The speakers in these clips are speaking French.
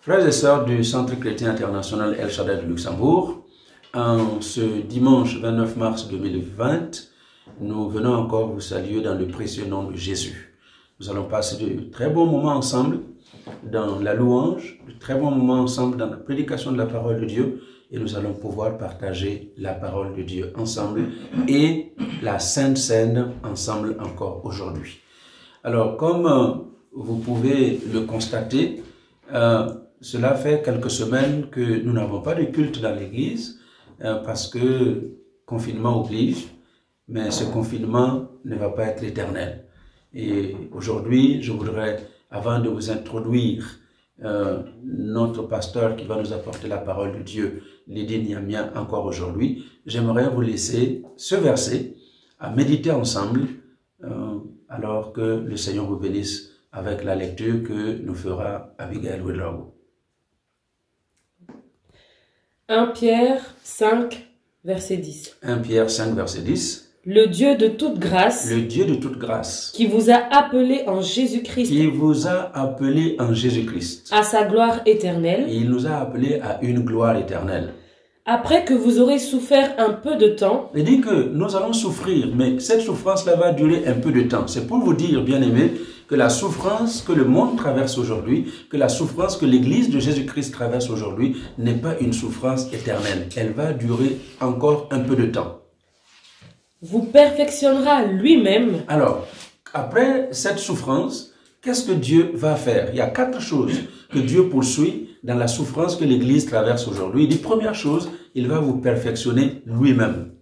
Frères et sœurs du Centre chrétien international El Shaddai de Luxembourg, en ce dimanche 29 mars 2020, nous venons encore vous saluer dans le précieux nom de Jésus. Nous allons passer de très bons moments ensemble dans la louange, de très bons moments ensemble dans la prédication de la parole de Dieu, et nous allons pouvoir partager la parole de Dieu ensemble et la Sainte Seine ensemble encore aujourd'hui. Alors, comme vous pouvez le constater, cela fait quelques semaines que nous n'avons pas de culte dans l'église parce que confinement oblige, mais ce confinement ne va pas être éternel. Et aujourd'hui, je voudrais, avant de vous introduire notre pasteur qui va nous apporter la parole de Dieu, Lydie Niamia, encore aujourd'hui, j'aimerais vous laisser ce verset à méditer ensemble alors que le Seigneur vous bénisse avec la lecture que nous fera Abigail Ouedraogo. 1 Pierre 5, verset 10. 1 Pierre 5, verset 10. Le Dieu de toute grâce, Le Dieu de toute grâce, qui vous a appelé en Jésus-Christ qui vous a appelé en Jésus-Christ, à sa gloire éternelle, il nous a appelés à une gloire éternelle. après que vous aurez souffert un peu de temps, Il dit que nous allons souffrir, mais cette souffrance-là va durer un peu de temps. C'est pour vous dire, bien-aimés, que la souffrance que le monde traverse aujourd'hui, que la souffrance que l'Église de Jésus-Christ traverse aujourd'hui, n'est pas une souffrance éternelle. Elle va durer encore un peu de temps. vous perfectionnera lui-même, Alors, après cette souffrance, qu'est-ce que Dieu va faire? Il y a 4 choses que Dieu poursuit dans la souffrance que l'Église traverse aujourd'hui. Il dit, première chose, il va vous perfectionner lui-même.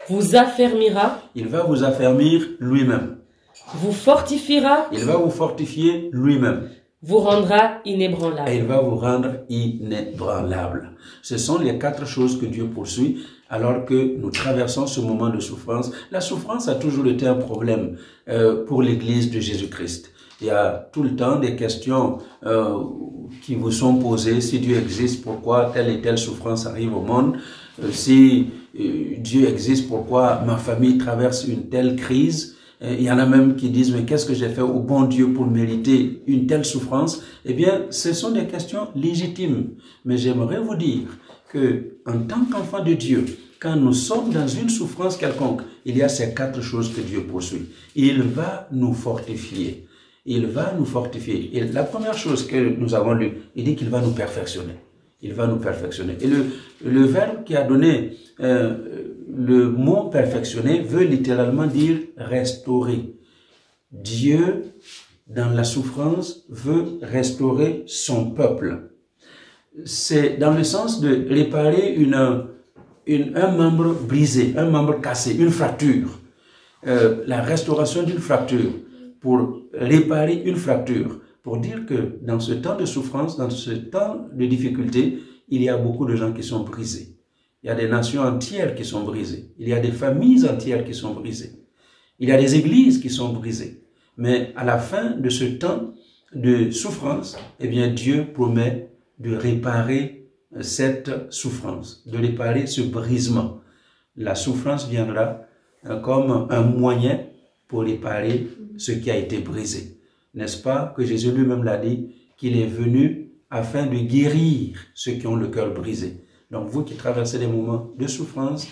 vous affermira, Il va vous affermir lui-même. vous fortifiera, Il va vous fortifier lui-même. vous rendra Et inébranlable. il va vous rendre inébranlable. Ce sont les 4 choses que Dieu poursuit alors que nous traversons ce moment de souffrance. La souffrance a toujours été un problème pour l'Église de Jésus-Christ. Il y a tout le temps des questions qui vous sont posées. Si Dieu existe, pourquoi telle et telle souffrance arrive au monde? Si Dieu existe, pourquoi ma famille traverse une telle crise? Il y en a même qui disent, mais qu'est-ce que j'ai fait au bon Dieu pour mériter une telle souffrance? Eh bien, ce sont des questions légitimes. Mais j'aimerais vous dire que, en tant qu'enfant de Dieu, quand nous sommes dans une souffrance quelconque, il y a ces 4 choses que Dieu poursuit. Il va nous fortifier. Il va nous fortifier. Et la première chose que nous avons lue, il dit qu'il va nous perfectionner. Il va nous perfectionner. Et le verbe qui a donné le mot perfectionner veut littéralement dire restaurer. Dieu, dans la souffrance, veut restaurer son peuple. C'est dans le sens de réparer un membre brisé, un membre cassé, une fracture. La restauration d'une fracture, pour réparer une fracture, pour dire que dans ce temps de souffrance, dans ce temps de difficulté, il y a beaucoup de gens qui sont brisés. Il y a des nations entières qui sont brisées. Il y a des familles entières qui sont brisées. Il y a des églises qui sont brisées. Mais à la fin de ce temps de souffrance, eh bien Dieu promet de réparer cette souffrance, de réparer ce brisement. La souffrance viendra comme un moyen pour réparer ce qui a été brisé. N'est-ce pas que Jésus lui-même l'a dit, qu'il est venu afin de guérir ceux qui ont le cœur brisé. Donc vous qui traversez des moments de souffrance,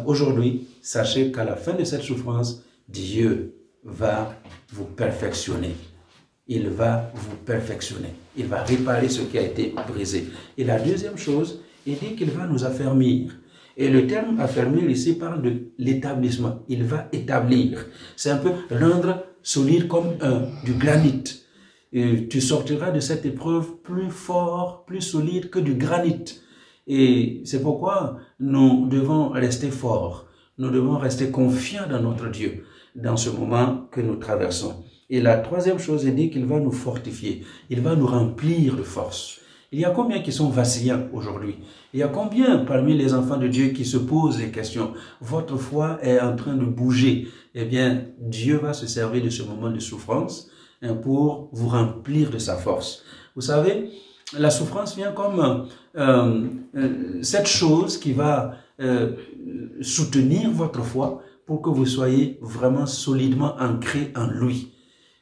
aujourd'hui, sachez qu'à la fin de cette souffrance, Dieu va vous perfectionner. Il va vous perfectionner. Il va réparer ce qui a été brisé. Et la deuxième chose, il dit qu'il va nous affermir. Et le terme affermir ici parle de l'établissement. Il va établir. C'est un peu rendre solide comme du granit. Et tu sortiras de cette épreuve plus fort, plus solide que du granit. Et c'est pourquoi nous devons rester forts. Nous devons rester confiants dans notre Dieu, dans ce moment que nous traversons. Et la troisième chose, il dit qu'il va nous fortifier. Il va nous remplir de force. Il y a combien qui sont vacillants aujourd'hui? Il y a combien parmi les enfants de Dieu qui se posent les questions? Votre foi est en train de bouger. Eh bien, Dieu va se servir de ce moment de souffrance pour vous remplir de sa force. Vous savez, la souffrance vient comme cette chose qui va soutenir votre foi pour que vous soyez vraiment solidement ancré en lui.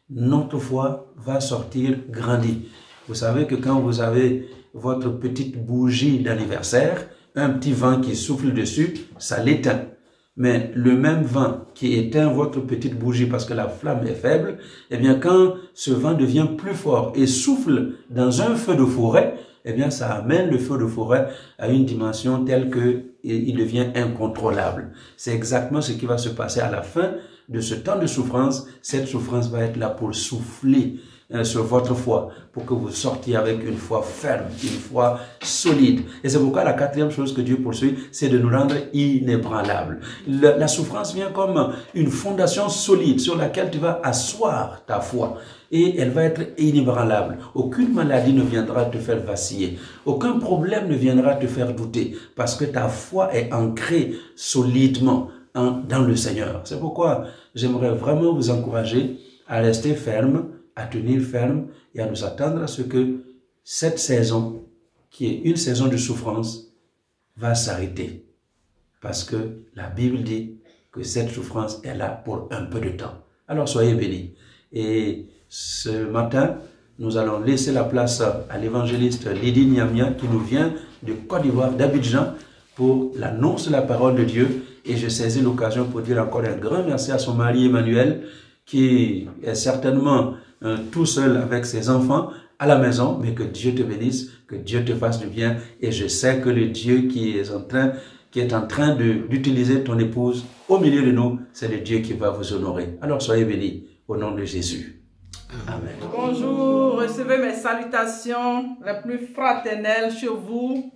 Notre foi va sortir grandie. Vous savez que quand vous avez votre petite bougie d'anniversaire, un petit vent qui souffle dessus, ça l'éteint. Mais le même vent qui éteint votre petite bougie parce que la flamme est faible, eh bien quand ce vent devient plus fort et souffle dans un feu de forêt, eh bien ça amène le feu de forêt à une dimension telle que il devient incontrôlable. C'est exactement ce qui va se passer à la fin de ce temps de souffrance. Cette souffrance va être là pour souffler sur votre foi, pour que vous sortiez avec une foi ferme, une foi solide. Et c'est pourquoi la quatrième chose que Dieu poursuit, c'est de nous rendre inébranlables. La souffrance vient comme une fondation solide sur laquelle tu vas asseoir ta foi. Et elle va être inébranlable. Aucune maladie ne viendra te faire vaciller. Aucun problème ne viendra te faire douter, parce que ta foi est ancrée solidement dans le Seigneur. C'est pourquoi j'aimerais vraiment vous encourager à rester ferme, à tenir ferme et à nous attendre à ce que cette saison, qui est une saison de souffrance, va s'arrêter. Parce que la Bible dit que cette souffrance est là pour un peu de temps. Alors soyez bénis. Et ce matin, nous allons laisser la place à l'évangéliste Lydie Niamia qui nous vient de Côte d'Ivoire, d'Abidjan, pour l'annonce de la parole de Dieu. Et je saisis l'occasion pour dire encore un grand merci à son mari Emmanuel, qui est certainement tout seul avec ses enfants à la maison, mais que Dieu te bénisse, que Dieu te fasse du bien. Et je sais que le Dieu qui est en train d'utiliser ton épouse au milieu de nous, c'est le Dieu qui va vous honorer. Alors soyez bénis au nom de Jésus. Amen. Bonjour, recevez mes salutations les plus fraternelles chez vous.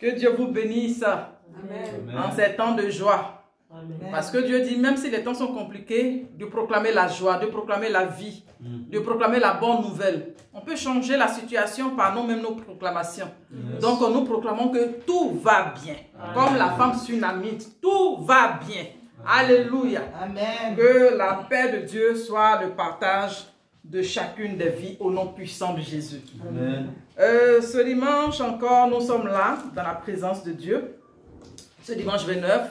Que Dieu vous bénisse. Amen. En ces temps de joie. Amen. Parce que Dieu dit, même si les temps sont compliqués, de proclamer la joie, de proclamer la vie, de proclamer la bonne nouvelle. On peut changer la situation par nous-mêmes, nos proclamations. Yes. Donc nous proclamons que tout va bien. Amen. Comme la femme sunamite, tout va bien. Amen. Alléluia. Amen. Que la paix de Dieu soit le partage de chacune des vies au nom puissant de Jésus. Amen. Ce dimanche encore, nous sommes là dans la présence de Dieu. Ce dimanche 29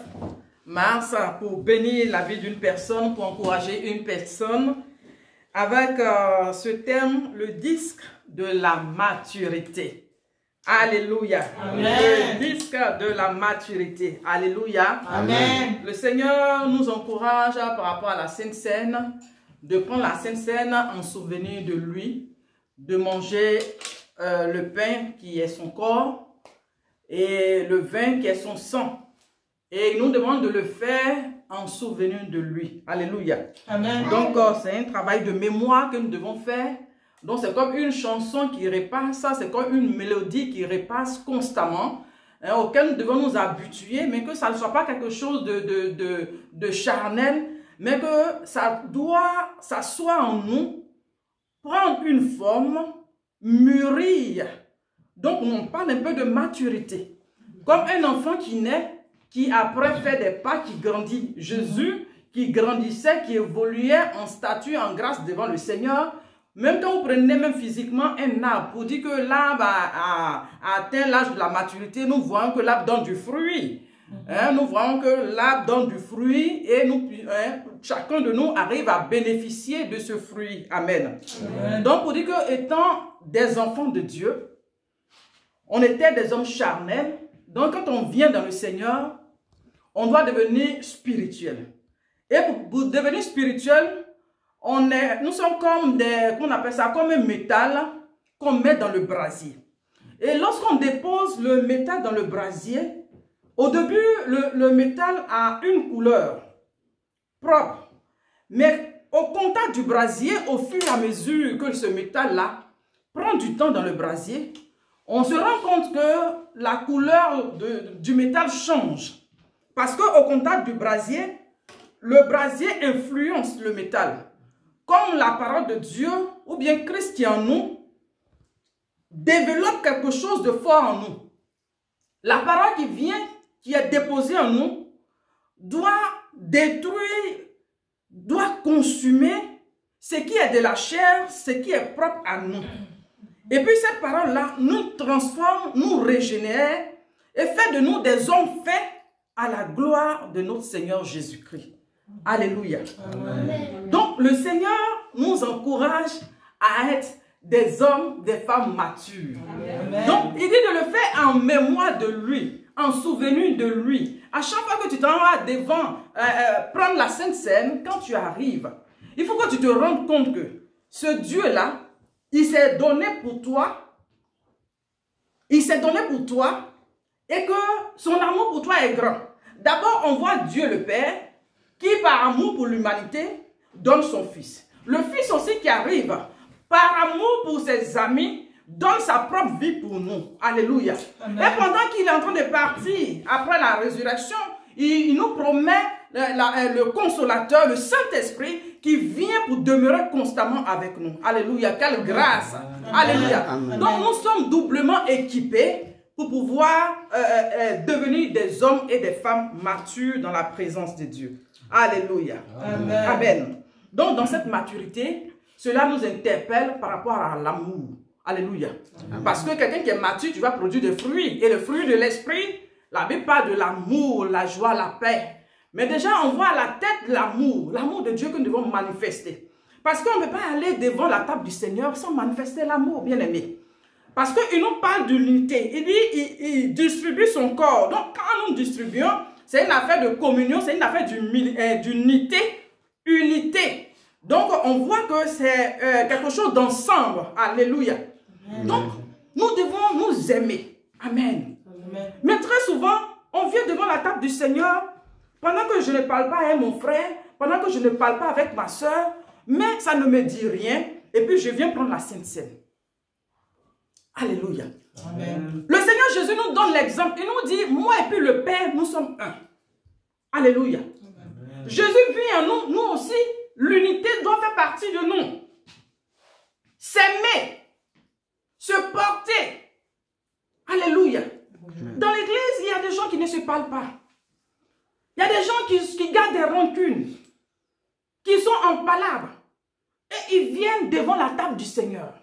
mars, pour bénir la vie d'une personne, pour encourager une personne, avec ce thème, le disque de la maturité. Alléluia. Amen. Le disque de la maturité. Alléluia. Amen. Le Seigneur nous encourage par rapport à la Sainte Seine, de prendre la Sainte Seine en souvenir de lui, de manger le pain qui est son corps et le vin qui est son sang. Et il nous demande de le faire en souvenir de lui. Alléluia. Amen. Donc, c'est un travail de mémoire que nous devons faire. Donc, c'est comme une chanson qui repasse, c'est comme une mélodie qui repasse constamment, auquel nous devons nous habituer, mais que ça ne soit pas quelque chose de charnel, mais que ça soit en nous, prendre une forme, mûrir. Donc, on parle un peu de maturité. Comme un enfant qui naît, qui après fait des pas, qui grandit. Jésus, qui grandissait, qui évoluait en statut, en grâce devant le Seigneur. Même quand vous prenez même physiquement un arbre, pour dire que l'arbre a atteint l'âge de la maturité, nous voyons que l'arbre donne du fruit. Nous voyons que l'arbre donne du fruit et chacun de nous arrive à bénéficier de ce fruit. Amen. Amen. Donc, pour dire que étant des enfants de Dieu, on était des hommes charnels. Donc, quand on vient dans le Seigneur, on doit devenir spirituel. Et pour devenir spirituel, nous sommes comme qu'on appelle ça comme un métal qu'on met dans le brasier. Et lorsqu'on dépose le métal dans le brasier, au début, le métal a une couleur propre. Mais au contact du brasier, au fur et à mesure que ce métal-là prend du temps dans le brasier, on se rend compte que la couleur du métal change. Parce qu'au contact du brasier, le brasier influence le métal. Comme la parole de Dieu, ou bien Christ qui est en nous, développe quelque chose de fort en nous. La parole qui est déposée en nous, doit détruire, doit consumer ce qui est de la chair, ce qui est propre à nous. Et puis cette parole-là nous transforme, nous régénère et fait de nous des hommes faits à la gloire de notre Seigneur Jésus-Christ. Alléluia. Amen. Donc le Seigneur nous encourage à être des hommes, des femmes matures. Amen. Donc, il dit de le faire en mémoire de lui, en souvenir de lui. À chaque fois que tu t'en vas devant, prendre la Sainte Seine, quand tu arrives, il faut que tu te rendes compte que ce Dieu-là, il s'est donné pour toi. Il s'est donné pour toi et que son amour pour toi est grand. D'abord, on voit Dieu le Père qui, par amour pour l'humanité, donne son Fils. Le Fils aussi qui arrive, par amour pour ses amis, donne sa propre vie pour nous. Alléluia. Amen. Et pendant qu'il est en train de partir, après la résurrection, il nous promet le consolateur, le Saint-Esprit, qui vient pour demeurer constamment avec nous. Alléluia. Quelle grâce. Amen. Alléluia. Amen. Donc nous sommes doublement équipés pour pouvoir devenir des hommes et des femmes matures dans la présence de Dieu. Alléluia. Amen. Amen. Donc dans cette maturité, cela nous interpelle par rapport à l'amour. Alléluia. Amen. Parce que quelqu'un qui est mature, tu vas produire des fruits. Et le fruit de l'esprit, la Bible parle de l'amour, la joie, la paix. Mais déjà, on voit à la tête l'amour de Dieu que nous devons manifester. Parce qu'on ne peut pas aller devant la table du Seigneur sans manifester l'amour, bien aimé. Parce qu'il nous parle d'unité. Il dit, il distribue son corps. Donc, quand nous distribuons, c'est une affaire de communion, c'est une affaire d'unité, unité. Donc, on voit que c'est quelque chose d'ensemble. Alléluia. Amen. Donc, nous devons nous aimer. Amen. Amen. Mais très souvent, on vient devant la table du Seigneur, pendant que je ne parle pas avec mon frère, pendant que je ne parle pas avec ma soeur, mais ça ne me dit rien, et puis je viens prendre la Sainte Seine. Alléluia. Amen. Le Seigneur Jésus nous donne l'exemple. Il nous dit, moi et puis le Père, nous sommes un. Alléluia. Amen. Jésus vit en nous, nous aussi, l'unité doit faire partie de nous. S'aimer, se porter. Alléluia. Amen. Dans l'église, il y a des gens qui ne se parlent pas. Il y a des gens qui gardent des rancunes, qui sont en palabre. Et ils viennent devant la table du Seigneur.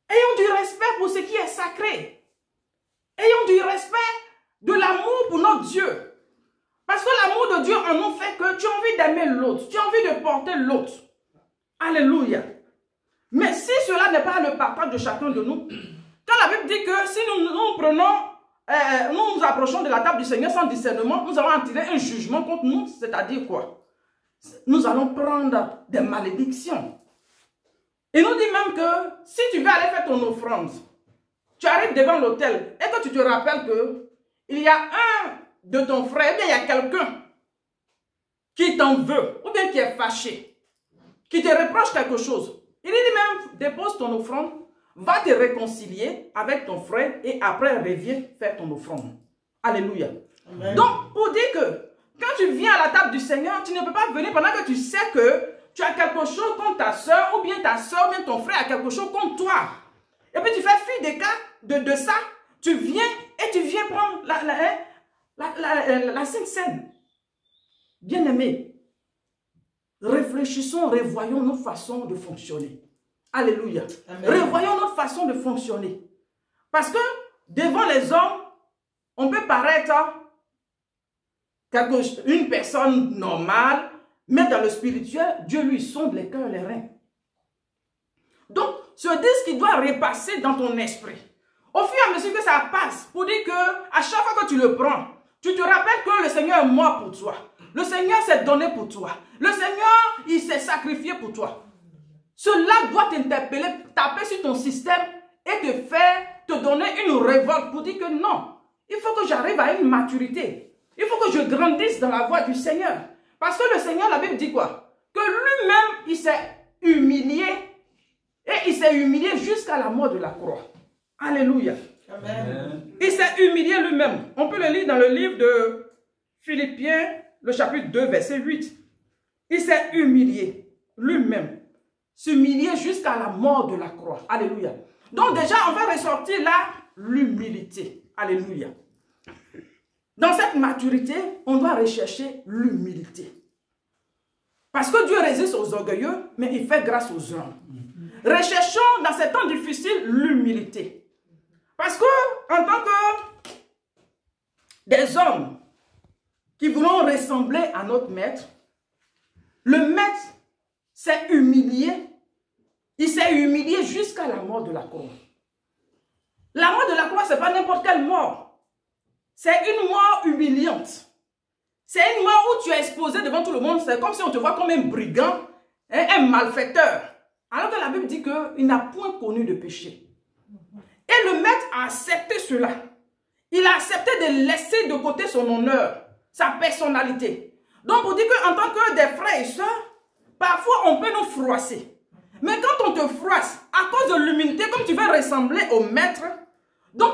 Ayons du respect pour ce qui est sacré. Ayons du respect de l'amour pour notre Dieu. Parce que l'amour de Dieu en nous fait que tu as envie d'aimer l'autre. Tu as envie de porter l'autre. Alléluia. Mais si cela n'est pas le partage de chacun de nous, quand la Bible dit que si nous nous approchons de la table du Seigneur sans discernement, nous allons en tirer un jugement contre nous, c'est-à-dire quoi? Nous allons prendre des malédictions. Il nous dit même que si tu veux aller faire ton offrande, tu arrives devant l'autel et que tu te rappelles que il y a un de ton frère, il y a quelqu'un qui t'en veut, ou bien qui est fâché, qui te reproche quelque chose. Il dit même, dépose ton offrande, va te réconcilier avec ton frère et après reviens faire ton offrande. Alléluia. Amen. Donc, pour dire que quand tu viens à la table du Seigneur, tu ne peux pas venir pendant que tu sais que tu as quelque chose contre ta soeur, ou bien ta soeur, ou bien ton frère a quelque chose contre toi. Et puis tu fais fi des cas de ça, tu viens et tu viens prendre la Sainte Seine. Bien-aimés, réfléchissons, revoyons notre façon de fonctionner. Alléluia. Amen. Revoyons notre façon de fonctionner. Parce que devant les hommes, on peut paraître une personne normale, mais dans le spirituel, Dieu lui sonde les cœurs, les reins. Donc, ce disque qui doit repasser dans ton esprit. Au fur et à mesure que ça passe, pour dire que à chaque fois que tu le prends, tu te rappelles que le Seigneur est mort pour toi. Le Seigneur s'est donné pour toi. Le Seigneur, il s'est sacrifié pour toi. Cela doit t'interpeller, taper sur ton système et te donner une révolte pour dire que non, il faut que j'arrive à une maturité. Il faut que je grandisse dans la voie du Seigneur. Parce que le Seigneur, la Bible dit quoi? Que lui-même, il s'est humilié. Et il s'est humilié jusqu'à la mort de la croix. Alléluia. Amen. Il s'est humilié lui-même. On peut le lire dans le livre de Philippiens, le chapitre 2, verset 8. Il s'est humilié lui-même. S'humilier jusqu'à la mort de la croix. Alléluia. Donc déjà, on va ressortir là l'humilité. Alléluia. Dans cette maturité, on doit rechercher l'humilité. Parce que Dieu résiste aux orgueilleux, mais il fait grâce aux hommes. Recherchons dans ces temps difficiles l'humilité. Parce que, en tant que des hommes qui voulons ressembler à notre maître, le maître s'est humilié Il s'est humilié jusqu'à la mort de la croix. La mort de la croix, ce n'est pas n'importe quelle mort. C'est une mort humiliante. C'est une mort où tu es exposé devant tout le monde. C'est comme si on te voit comme un brigand, un malfaiteur. Alors que la Bible dit qu'il n'a point connu de péché. Et le maître a accepté cela. Il a accepté de laisser de côté son honneur, sa personnalité. Donc, pour dire qu'en tant que des frères et sœurs, parfois on peut nous froisser. Mais quand on te froisse, à cause de l'humilité, comme tu veux ressembler au maître, donc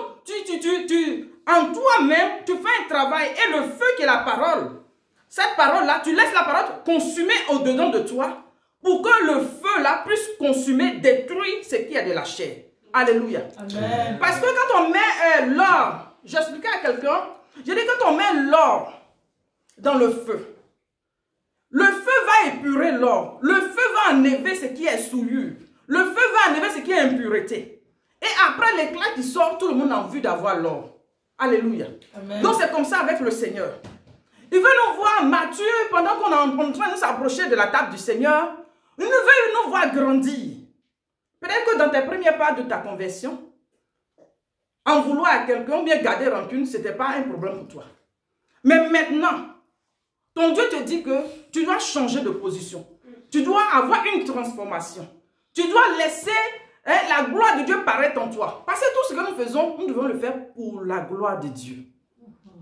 en toi-même, tu fais un travail et le feu qui est la parole, cette parole-là, tu laisses la parole consumer au-dedans de toi pour que le feu-là puisse consumer, détruire ce qui est de la chair. Alléluia. Amen. Parce que quand on met l'or, j'expliquais à quelqu'un, je dis quand on met l'or dans le feu va épurer l'or. Le feu va enlever ce qui est souillure. Le feu va enlever ce qui est impureté. Et après l'éclat qui sort, tout le monde a envie d'avoir l'or. Alléluia. Amen. Donc c'est comme ça avec le Seigneur. Il veut nous voir matures pendant qu'on est en train de s'approcher de la table du Seigneur. Il veut nous voir grandir. Peut-être que dans tes premiers pas de ta conversion, en vouloir à quelqu'un ou bien garder rancune, ce n'était pas un problème pour toi. Mais maintenant, ton Dieu te dit que tu dois changer de position. Tu dois avoir une transformation. Tu dois laisser la gloire de Dieu paraître en toi. Parce que tout ce que nous faisons, nous devons le faire pour la gloire de Dieu.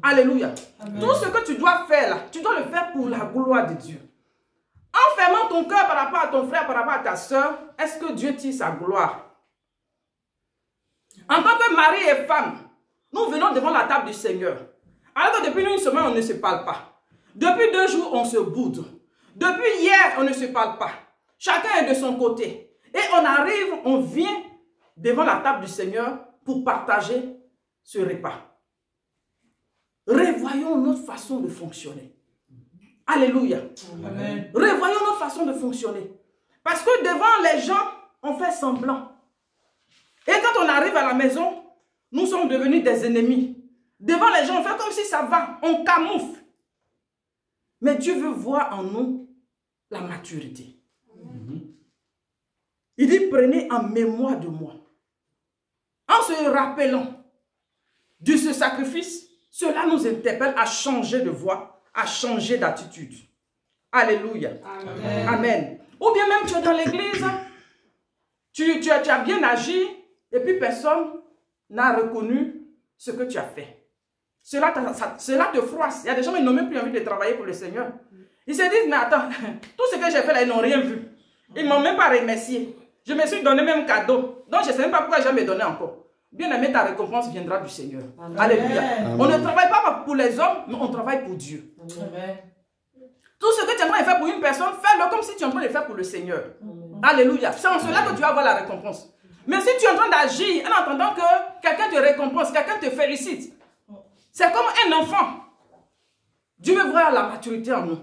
Alléluia. Amen. Tout ce que tu dois faire là, tu dois le faire pour la gloire de Dieu. En fermant ton cœur par rapport à ton frère, par rapport à ta soeur, est-ce que Dieu tire sa gloire? En tant que mari et femme, nous venons devant la table du Seigneur. Alors que depuis une semaine, on ne se parle pas. Depuis 2 jours, on se boude. Depuis hier, on ne se parle pas. Chacun est de son côté. Et on arrive, on vient devant la table du Seigneur pour partager ce repas. Revoyons notre façon de fonctionner. Alléluia. Amen. Revoyons notre façon de fonctionner. Parce que devant les gens, on fait semblant. Et quand on arrive à la maison, nous sommes devenus des ennemis. Devant les gens, on fait comme si ça va. On camoufle. Mais Dieu veut voir en nous la maturité. Il dit, prenez en mémoire de moi. En se rappelant de ce sacrifice, cela nous interpelle à changer de voie, à changer d'attitude. Alléluia. Amen. Amen. Ou bien même tu es dans l'église, tu as bien agi et puis personne n'a reconnu ce que tu as fait. Cela te froisse. Il y a des gens qui n'ont même plus envie de travailler pour le Seigneur. Ils se disent, mais attends, tout ce que j'ai fait là, ils n'ont rien vu. Ils ne m'ont même pas remercié. Je me suis donné même cadeau. Donc je ne sais même pas pourquoi je vais me donner encore. Bien aimé, ta récompense viendra du Seigneur. Amen. Alléluia. Amen. On ne travaille pas pour les hommes, mais on travaille pour Dieu. Amen. Tout ce que tu es en train de faire pour une personne, fais-le comme si tu es en train de le faire pour le Seigneur. Amen. Alléluia. C'est en cela que tu vas avoir la récompense. Mais si tu es en train d'agir en attendant que quelqu'un te récompense, quelqu'un te félicite, c'est comme un enfant. Dieu veut voir la maturité en nous.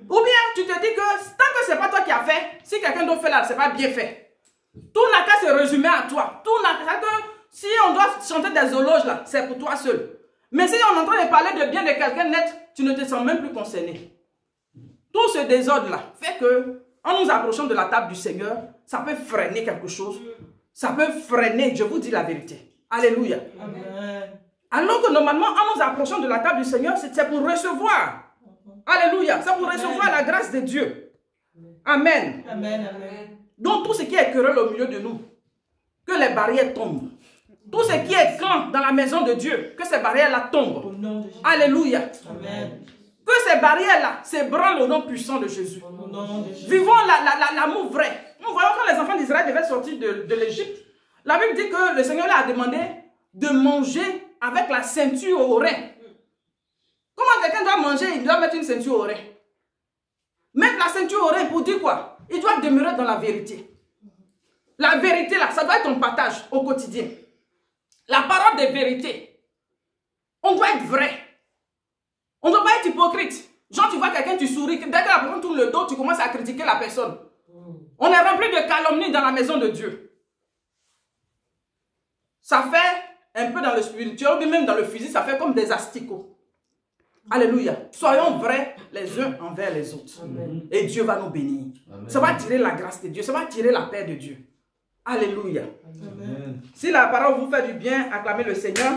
Ou bien tu te dis que tant que ce n'est pas toi qui as fait, si quelqu'un d'autre fait là, ce n'est pas bien fait. Tout n'a qu'à se résumer à toi. Tout n'a qu'à que si on doit chanter des éloges là, c'est pour toi seul. Mais si on est en train de parler de bien de quelqu'un net, tu ne te sens même plus concerné. Tout ce désordre là fait que, en nous approchant de la table du Seigneur, ça peut freiner quelque chose. Ça peut freiner, je vous dis la vérité. Alléluia. Amen. Alors que normalement, en nous approchant de la table du Seigneur, c'est pour recevoir. Alléluia. C'est pour recevoir la grâce de Dieu. Amen. Amen. Amen. Donc tout ce qui est querelle au milieu de nous, que les barrières tombent. Tout ce qui est clan dans la maison de Dieu, que ces barrières-là tombent. Alléluia. Amen. Que ces barrières-là s'ébranlent au nom puissant de Jésus. Vivons l'amour vrai. Nous voyons quand les enfants d'Israël devaient sortir de l'Égypte, la Bible dit que le Seigneur leur a demandé de manger avec la ceinture au rein. Comment quelqu'un doit manger, il doit mettre une ceinture au rein? Mettre la ceinture au rein pour dire quoi? Il doit demeurer dans la vérité. La vérité là, ça doit être ton partage au quotidien. La parole de vérité. On doit être vrai. On ne doit pas être hypocrite. Genre, tu vois quelqu'un, tu souris. Dès que la personne tourne le dos, tu commences à critiquer la personne. On est rempli de calomnies dans la maison de Dieu. Ça fait un peu dans le spirituel, ou même dans le physique, ça fait comme des asticots. Alléluia. Soyons vrais les uns envers les autres. Amen. Et Dieu va nous bénir. Amen. Ça va tirer la grâce de Dieu. Ça va tirer la paix de Dieu. Alléluia. Amen. Si la parole vous fait du bien, acclamez le Seigneur.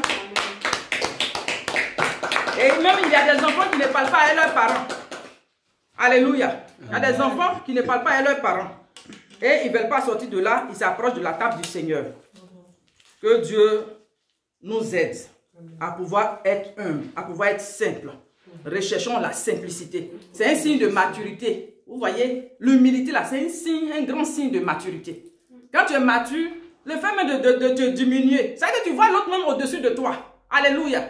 Et même il y a des enfants qui ne parlent pas à leurs parents. Alléluia. Il y a des enfants qui ne parlent pas à leurs parents. Et ils ne veulent pas sortir de là. Ils s'approchent de la table du Seigneur. Que Dieu nous aide à pouvoir être humble, à pouvoir être simple. Recherchons la simplicité. C'est un signe de maturité. Vous voyez, l'humilité là, c'est un grand signe de maturité. Quand tu es mature, le fait même de te diminuer, c'est que tu vois l'autre même au-dessus de toi. Alléluia.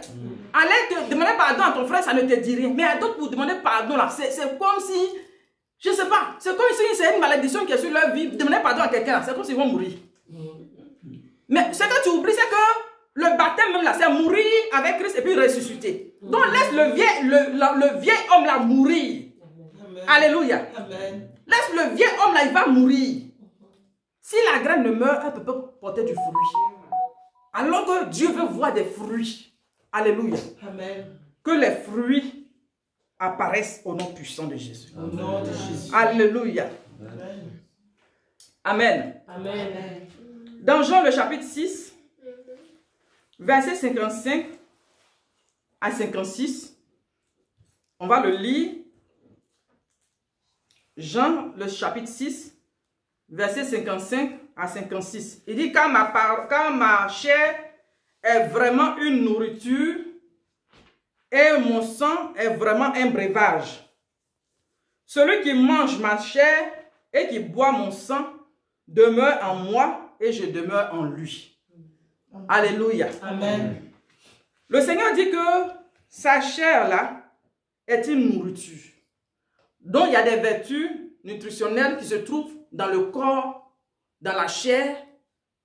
Aller te demander pardon à ton frère, ça ne te dit rien. Mais à d'autres pour demander pardon là, c'est comme si, je ne sais pas, c'est comme si c'est une malédiction qui est sur leur vie. Demander pardon à quelqu'un, c'est comme s'ils vont mourir. Mais ce que tu oublies, c'est que le baptême même là, c'est mourir avec Christ et puis ressusciter. Donc laisse le vieil homme là mourir. Amen. Alléluia. Amen. Laisse le vieil homme là, il va mourir. Si la graine ne meurt, elle peut porter du fruit. Alors que Dieu veut voir des fruits. Alléluia. Amen. Que les fruits apparaissent au nom puissant de Jésus. Au nom de Jésus. Alléluia. Amen. Amen. Amen. Dans Jean le chapitre 6, verset 55 à 56, on va le lire. Jean le chapitre 6, verset 55 à 56. Il dit, quand ma chair est vraiment une nourriture et mon sang est vraiment un breuvage. Celui qui mange ma chair et qui boit mon sang demeure en moi et je demeure en lui. Amen. Alléluia. Amen. Le Seigneur dit que sa chair là est une nourriture. Donc il y a des vertus nutritionnelles qui se trouvent dans le corps, dans la chair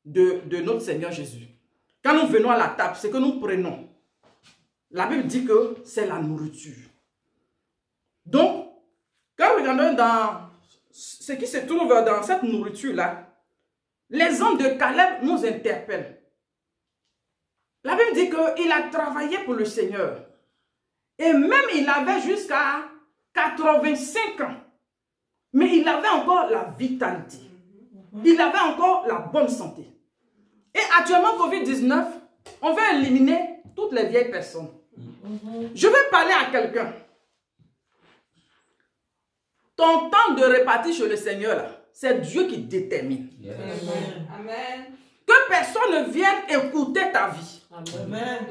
de notre Seigneur Jésus. Quand nous venons à la table, c'est que nous prenons. La Bible dit que c'est la nourriture. Donc, quand nous regardons dans ce qui se trouve dans cette nourriture-là, les hommes de Caleb nous interpellent. La Bible dit qu'il a travaillé pour le Seigneur. Et même il avait jusqu'à 85 ans. Mais il avait encore la vitalité. Il avait encore la bonne santé. Et actuellement, Covid-19, on veut éliminer toutes les vieilles personnes. Je vais parler à quelqu'un. Ton temps de répartir chez le Seigneur, c'est Dieu qui détermine. Yes. Amen. Que personne ne vienne écouter ta vie. Amen.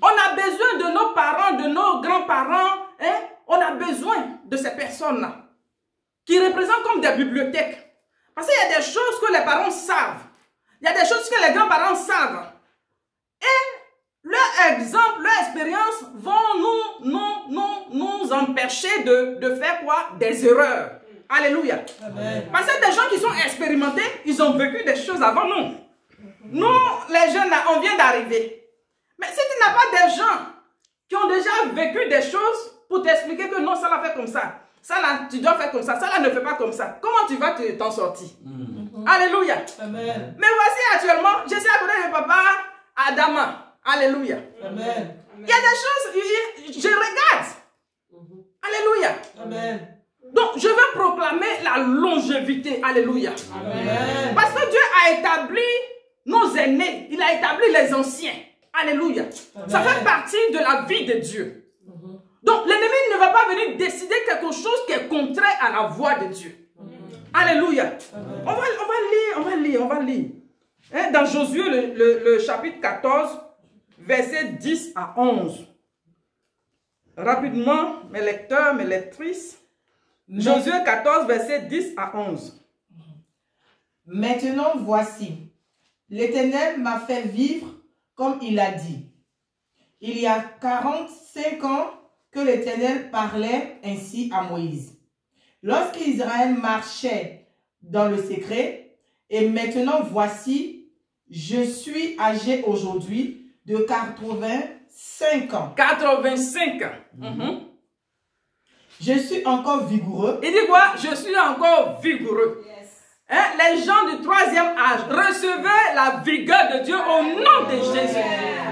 On a besoin de nos parents, de nos grands-parents. Hein? On a besoin de ces personnes-là qui représentent comme des bibliothèques. Parce qu'il y a des choses que les parents savent. Il y a des choses que les grands-parents savent. Et leur exemple, leur expérience vont nous empêcher de faire quoi? Des erreurs. Alléluia. Amen. Parce que des gens qui sont expérimentés, ils ont vécu des choses avant nous. Nous, les jeunes, là, on vient d'arriver. Mais si tu n'as pas des gens qui ont déjà vécu des choses pour t'expliquer que non, ça l'a fait comme ça. Ça là, tu dois faire comme ça. Ça là, ne fait pas comme ça. Comment tu vas t'en sortir? Alléluia. Amen. Mais voici actuellement, je suis à côté de papa Adama. Alléluia. Amen. Il y a des choses, je regarde. Alléluia. Amen. Donc, je vais proclamer la longévité. Alléluia. Amen. Parce que Dieu a établi nos aînés. Il a établi les anciens. Alléluia. Amen. Ça fait partie de la vie de Dieu. Donc, l'ennemi ne va pas venir décider quelque chose qui est contraire à la voix de Dieu. Alléluia. On va lire. Hein, dans Josué, le chapitre 14, verset 10 à 11. Rapidement, mes lecteurs, mes lectrices. Josué 14, verset 10 à 11. Maintenant, voici, l'Éternel m'a fait vivre comme il a dit. Il y a 45 ans que l'Éternel parlait ainsi à Moïse. Lorsqu'Israël marchait dans le secret, et maintenant voici, je suis âgé aujourd'hui de 85 ans. 85 ans. Je suis encore vigoureux. Il dit quoi? Je suis encore vigoureux. Yes. Hein? Les gens du 3e âge, recevez la vigueur de Dieu au nom de Jésus.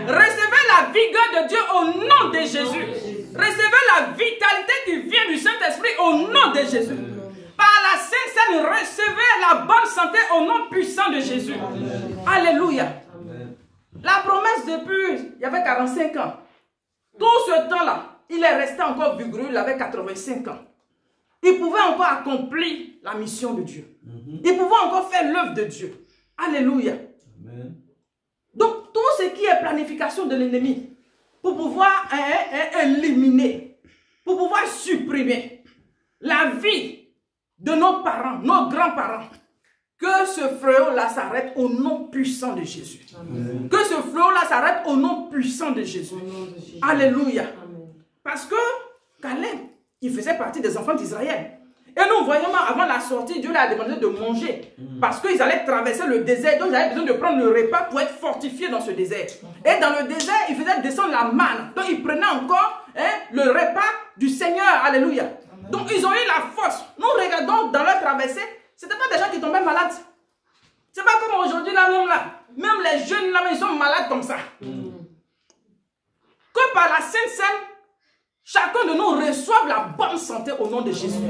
Recevez la vigueur de Dieu au nom de Jésus. Recevez la vitalité qui vient du Saint-Esprit au nom de Jésus. Par la Sainte Seine, recevez la bonne santé au nom puissant de Jésus. Alléluia. La promesse depuis, il y avait 45 ans. Tout ce temps-là, il est resté encore vigoureux, il avait 85 ans. Il pouvait encore accomplir la mission de Dieu. Il pouvait encore faire l'œuvre de Dieu. Alléluia. Amen. Donc, tout ce qui est planification de l'ennemi, pour pouvoir éliminer, pour pouvoir supprimer la vie de nos parents, nos grands-parents, que ce fléau-là s'arrête au nom puissant de Jésus. Amen. Que ce fléau-là s'arrête au nom puissant de Jésus. Alléluia. Amen. Parce que Caleb, il faisait partie des enfants d'Israël. Et nous voyons avant la sortie, Dieu leur a demandé de manger. Parce qu'ils allaient traverser le désert. Donc ils avaient besoin de prendre le repas pour être fortifiés dans ce désert. Et dans le désert, ils faisaient descendre la manne. Donc ils prenaient encore le repas du Seigneur. Alléluia. Amen. Donc ils ont eu la force. Nous regardons dans leur traversée, ce n'était pas des gens qui tombaient malades. C'est pas comme aujourd'hui là, même les jeunes là, ils sont malades comme ça. Que par la Sainte Seine, chacun de nous reçoive la bonne santé au nom de Jésus.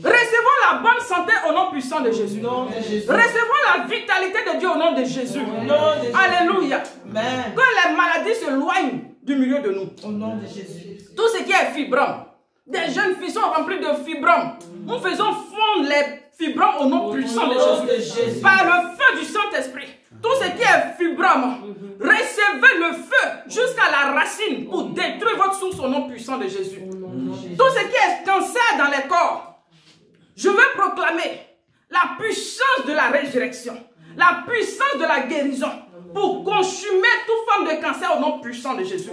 Recevons la bonne santé au nom puissant de Jésus. Recevons la vitalité de Dieu au nom de Jésus. Alléluia. Amen. Que les maladies se loignent du milieu de nous. Au nom de Jésus. Tout ce qui est fibrome. Des jeunes filles sont remplies de fibromes. Nous faisons fondre les fibromes au nom puissant de Jésus. Par le feu du Saint-Esprit. Tout ce qui est fibrome, recevez le feu jusqu'à la racine pour détruire votre source au nom puissant de Jésus. Tout ce qui est cancer dans les corps, je veux proclamer la puissance de la résurrection, la puissance de la guérison pour consumer toute forme de cancer au nom puissant de Jésus.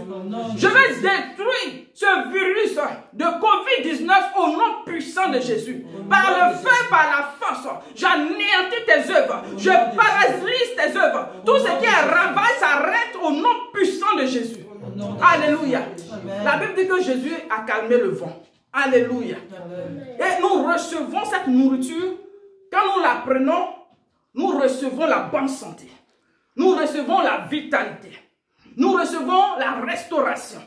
Je veux détruire ce virus de Covid-19 au nom puissant de Jésus. Par le feu, par la force, j'anéantis tes œuvres, je paralyse tes œuvres. Tout ce qui est ravage s'arrête au nom puissant de Jésus. Alléluia. La Bible dit que Jésus a calmé le vent. Alléluia. Et nous recevons cette nourriture. Quand nous la prenons, nous recevons la bonne santé. Nous recevons la vitalité. Nous recevons la restauration.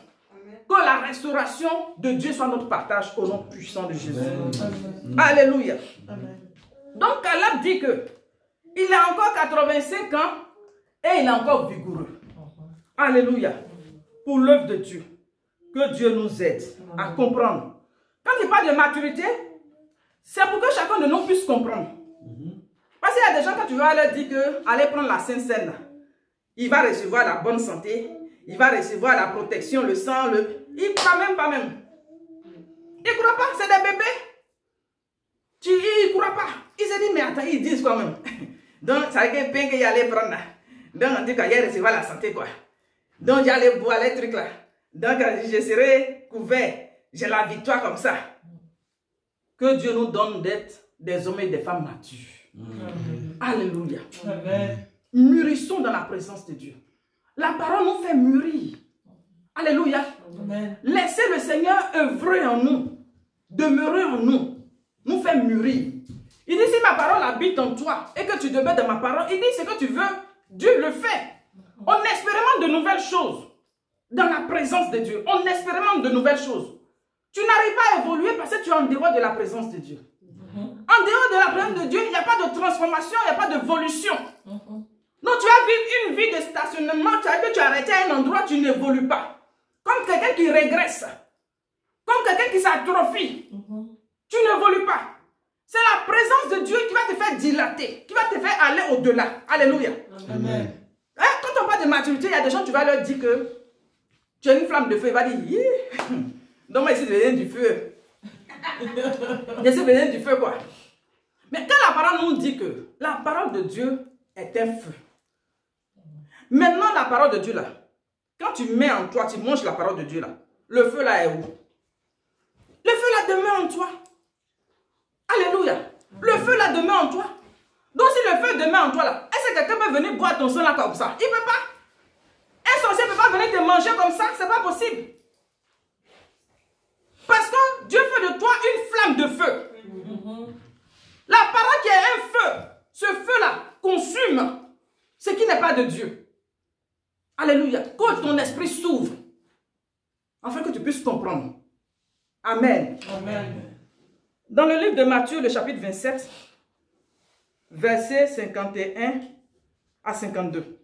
Que la restauration de Dieu soit notre partage au nom puissant de Jésus. Amen. Alléluia. Amen. Donc Caleb dit que il a encore 85 ans et il est encore vigoureux. Alléluia. Pour l'œuvre de Dieu. Que Dieu nous aide à comprendre. Quand il parle de maturité, c'est pour que chacun de nous puisse comprendre. Parce qu'il y a des gens, quand tu vas leur dire que allez prendre la Sainte Seine, il va recevoir la bonne santé, il va recevoir la protection, le sang, il ne croit même pas même. Il ne croit pas, c'est des bébés. Il ne croit pas. Il se dit, mais attends, ils disent quand même. Donc, ça veut dire qu'il y allait prendre. Donc, on dit qu'il allait recevoir la santé, quoi. Donc, j'allais boire les trucs là. Donc, je serai couvert. J'ai la victoire comme ça. Que Dieu nous donne d'être des hommes et des femmes matures. Amen. Alléluia. Amen. Mûrissons dans la présence de Dieu. La parole nous fait mûrir. Alléluia. Amen. Laissez le Seigneur œuvrer en nous, demeurer en nous, nous faire mûrir. Il dit, si ma parole habite en toi et que tu demeures dans ma parole, il dit, ce que tu veux, Dieu le fait. On expérimente de nouvelles choses dans la présence de Dieu. On expérimente de nouvelles choses. Tu n'arrives pas à évoluer parce que tu es en dehors de la présence de Dieu. En dehors de la présence de Dieu, il n'y a pas de transformation, il n'y a pas d'évolution. Donc tu vas vivre une vie de stationnement, tu as que tu es arrêté à un endroit, tu n'évolues pas. Comme quelqu'un qui régresse, comme quelqu'un qui s'atrophie. Tu n'évolues pas. C'est la présence de Dieu qui va te faire dilater, qui va te faire aller au-delà. Alléluia. Amen. Hein? Quand on parle de maturité, il y a des gens, tu vas leur dire que tu as une flamme de feu, il va dire, donne-moi ici de venir du feu. Je suis venu du feu, quoi. Mais quand la parole nous dit que la parole de Dieu est un feu. Maintenant, la parole de Dieu là, quand tu mets en toi, tu manges la parole de Dieu là, le feu là est où? Le feu là demeure en toi. Alléluia. Le feu là demeure en toi. Donc si le feu demeure en toi là, est-ce que quelqu'un peut venir boire ton sang là comme ça? Il ne peut pas. Un sorcier ne peut pas venir te manger comme ça, c'est pas possible. Parce que Dieu fait de toi une flamme de feu. La parole qui est un feu, ce feu-là consume ce qui n'est pas de Dieu. Alléluia. Que ton esprit s'ouvre, afin que tu puisses puisse comprendre. Amen. Amen. Dans le livre de Matthieu, le chapitre 27, versets 51 à 52.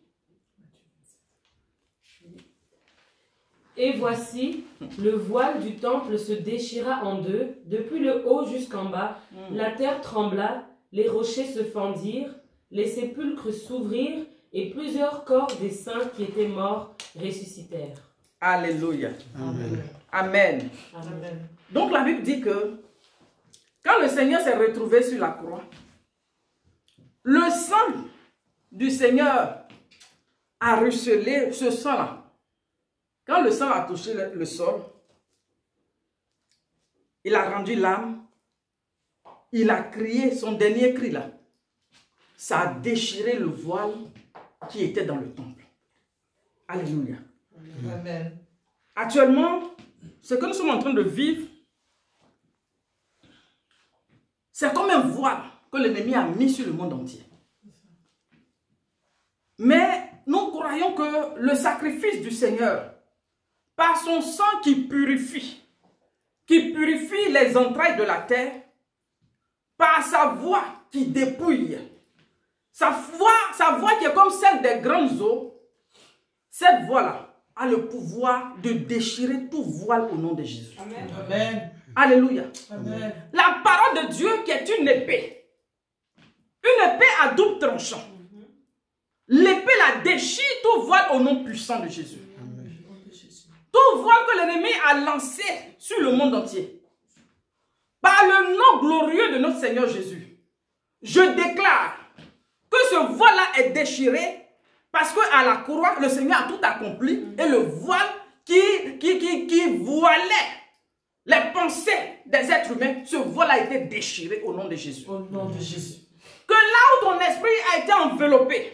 Et voici, le voile du temple se déchira en deux, depuis le haut jusqu'en bas. La terre trembla, les rochers se fendirent, les sépulcres s'ouvrirent, et plusieurs corps des saints qui étaient morts ressuscitèrent. Alléluia. Amen. Amen. Amen. Donc la Bible dit que quand le Seigneur s'est retrouvé sur la croix, le sang du Seigneur a ruisselé, ce sang-là. Quand le sang a touché le sol, il a rendu l'âme, il a crié son dernier cri là. Ça a déchiré le voile qui était dans le temple. Alléluia. Amen. Actuellement, ce que nous sommes en train de vivre, c'est comme un voile que l'ennemi a mis sur le monde entier. Mais nous croyons que le sacrifice du Seigneur, par son sang qui purifie les entrailles de la terre, par sa voix qui dépouille, sa voix qui est comme celle des grandes eaux, cette voix-là a le pouvoir de déchirer tout voile au nom de Jésus. Amen. Amen. Alléluia. Amen. La parole de Dieu qui est une épée à double tranchant. L'épée la déchire tout voile au nom puissant de Jésus. Tout voile que l'ennemi a lancé sur le monde entier. Par le nom glorieux de notre Seigneur Jésus, je déclare que ce voile-là est déchiré parce qu'à la croix, le Seigneur a tout accompli et le voile qui voilait les pensées des êtres humains, ce voile a été déchiré au nom de Jésus. Au nom de Jésus. Que là où ton esprit a été enveloppé,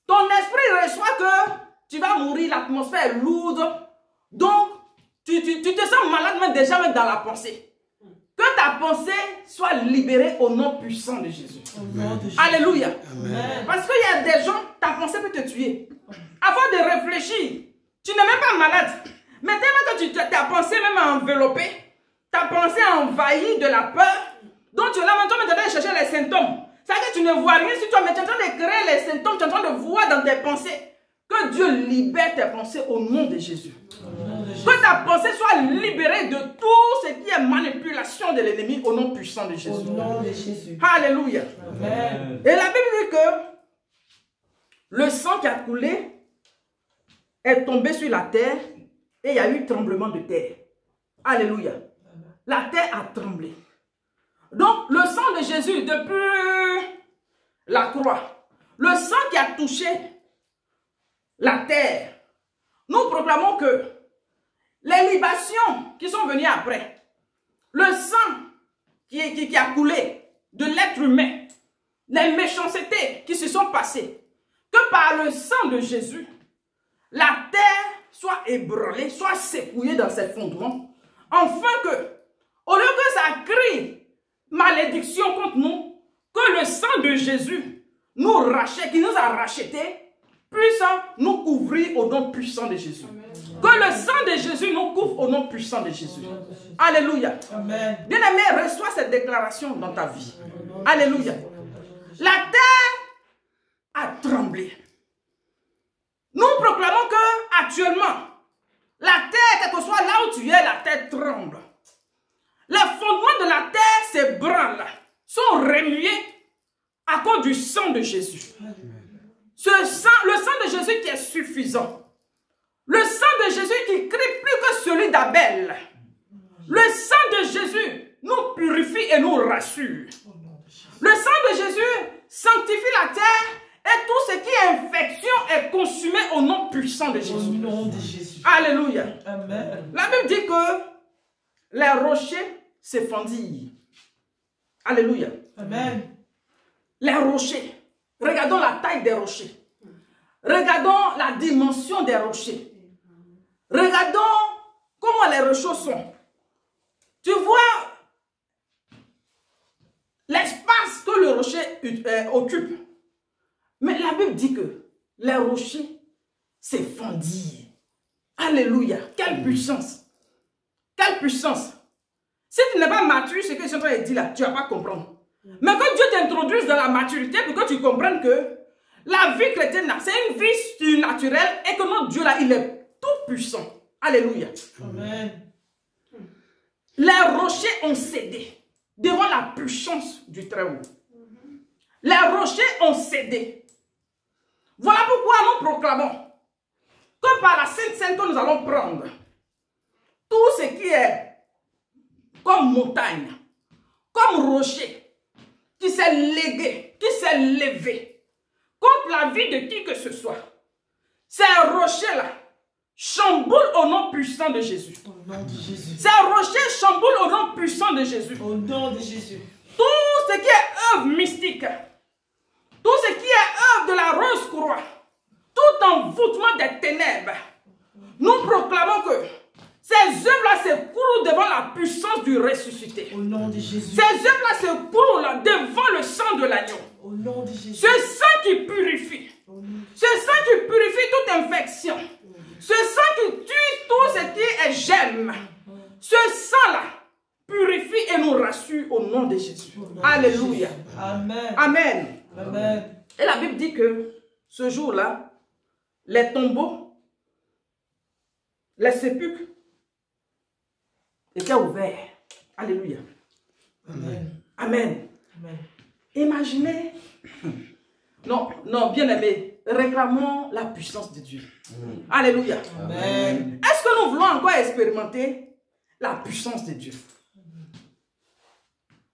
ton esprit reçoit que tu vas mourir, l'atmosphère est lourde, donc tu te sens malade même dans la pensée. Que ta pensée soit libérée au nom puissant de Jésus. Alléluia. Amen. Parce qu'il y a des gens, ta pensée peut te tuer. Avant de réfléchir, tu n'es même pas malade. Mais tellement que ta pensée même a enveloppé, ta pensée a envahi de la peur, donc tu es là maintenant en train de chercher les symptômes. Ça veut dire que tu ne vois rien sur toi, mais tu es en train de créer les symptômes, tu es en train de voir dans tes pensées. Que Dieu libère tes pensées au nom de Jésus. Que ta pensée soit libérée de tout ce qui est manipulation de l'ennemi au nom puissant de Jésus. Au nom de Jésus. Alléluia. Amen. Et la Bible dit que le sang qui a coulé est tombé sur la terre et il y a eu tremblement de terre. Alléluia. La terre a tremblé. Donc le sang de Jésus depuis la croix, le sang qui a touché la terre, nous proclamons que les libations qui sont venues après, le sang qui a coulé de l'être humain, les méchancetés qui se sont passées, que par le sang de Jésus, la terre soit ébranlée, soit secouée dans ses fondements, afin que, au lieu que ça crie malédiction contre nous, que le sang de Jésus nous rachète, qui nous a rachetés, puisse nous couvrir au nom puissant de Jésus. Amen. Que le sang de Jésus nous couvre au nom puissant de Jésus. Alléluia. Amen. Bien-aimé, reçois cette déclaration dans ta vie. Alléluia. La terre a tremblé. Nous proclamons que actuellement, la terre, quel que soit là où tu es, la terre tremble. Les fondements de la terre s'ébranlent, sont remués à cause du sang de Jésus. Le sang de Jésus qui est suffisant. Le sang de Jésus qui crie plus que celui d'Abel. Le sang de Jésus nous purifie et nous rassure. Le sang de Jésus sanctifie la terre et tout ce qui est infection est consumé au nom puissant de Jésus. Au nom de Jésus. Alléluia. Amen. La Bible dit que les rochers se fendirent. Alléluia. Amen. Les rochers. Regardons la taille des rochers. Regardons la dimension des rochers. Regardons comment les rochers sont. Tu vois l'espace que le rocher occupe. Mais la Bible dit que les rochers se fendirent. Alléluia. Quelle puissance. Quelle puissance! Si tu n'es pas mature, ce que je suis en train de dire là, tu ne vas pas comprendre. Mais quand Dieu t'introduise dans la maturité, pour que tu comprennes que la vie chrétienne, c'est une vie surnaturelle et que notre Dieu là, il est tout puissant. Alléluia. Amen. Les rochers ont cédé devant la puissance du Très-Haut. Les rochers ont cédé. Voilà pourquoi nous proclamons que par la Sainte Seine que nous allons prendre, tout ce qui est comme montagne, comme rocher, qui s'est légué, qui s'est levé contre la vie de qui que ce soit, ces rochers-là chamboulent au nom puissant de Jésus. Au nom de Jésus. Ces rochers chamboulent au nom puissant de Jésus. Au nom de Jésus. Tout ce qui est œuvre mystique, tout ce qui est œuvre de la rose croix, tout envoûtement des ténèbres, nous proclamons que ces œuvres-là s'écoulent devant la puissance du ressuscité. Au nom de Jésus. Ces œuvres-là s'écoulent devant le sang de l'agneau. Au nom de Jésus. Ce sang qui purifie. Ce sang qui purifie toute infection. Ce sang qui tue tout ce qui est germe. Ce sang-là purifie et nous rassure au nom de Jésus. Alléluia. Amen. Amen. Amen. Et la Bible dit que ce jour-là, les tombeaux, les sépulcres étaient ouverts. Alléluia. Amen. Amen. Amen. Imaginez, non, bien aimé, réclamons la puissance de Dieu. Alléluia. Amen. Est-ce que nous voulons encore expérimenter la puissance de Dieu?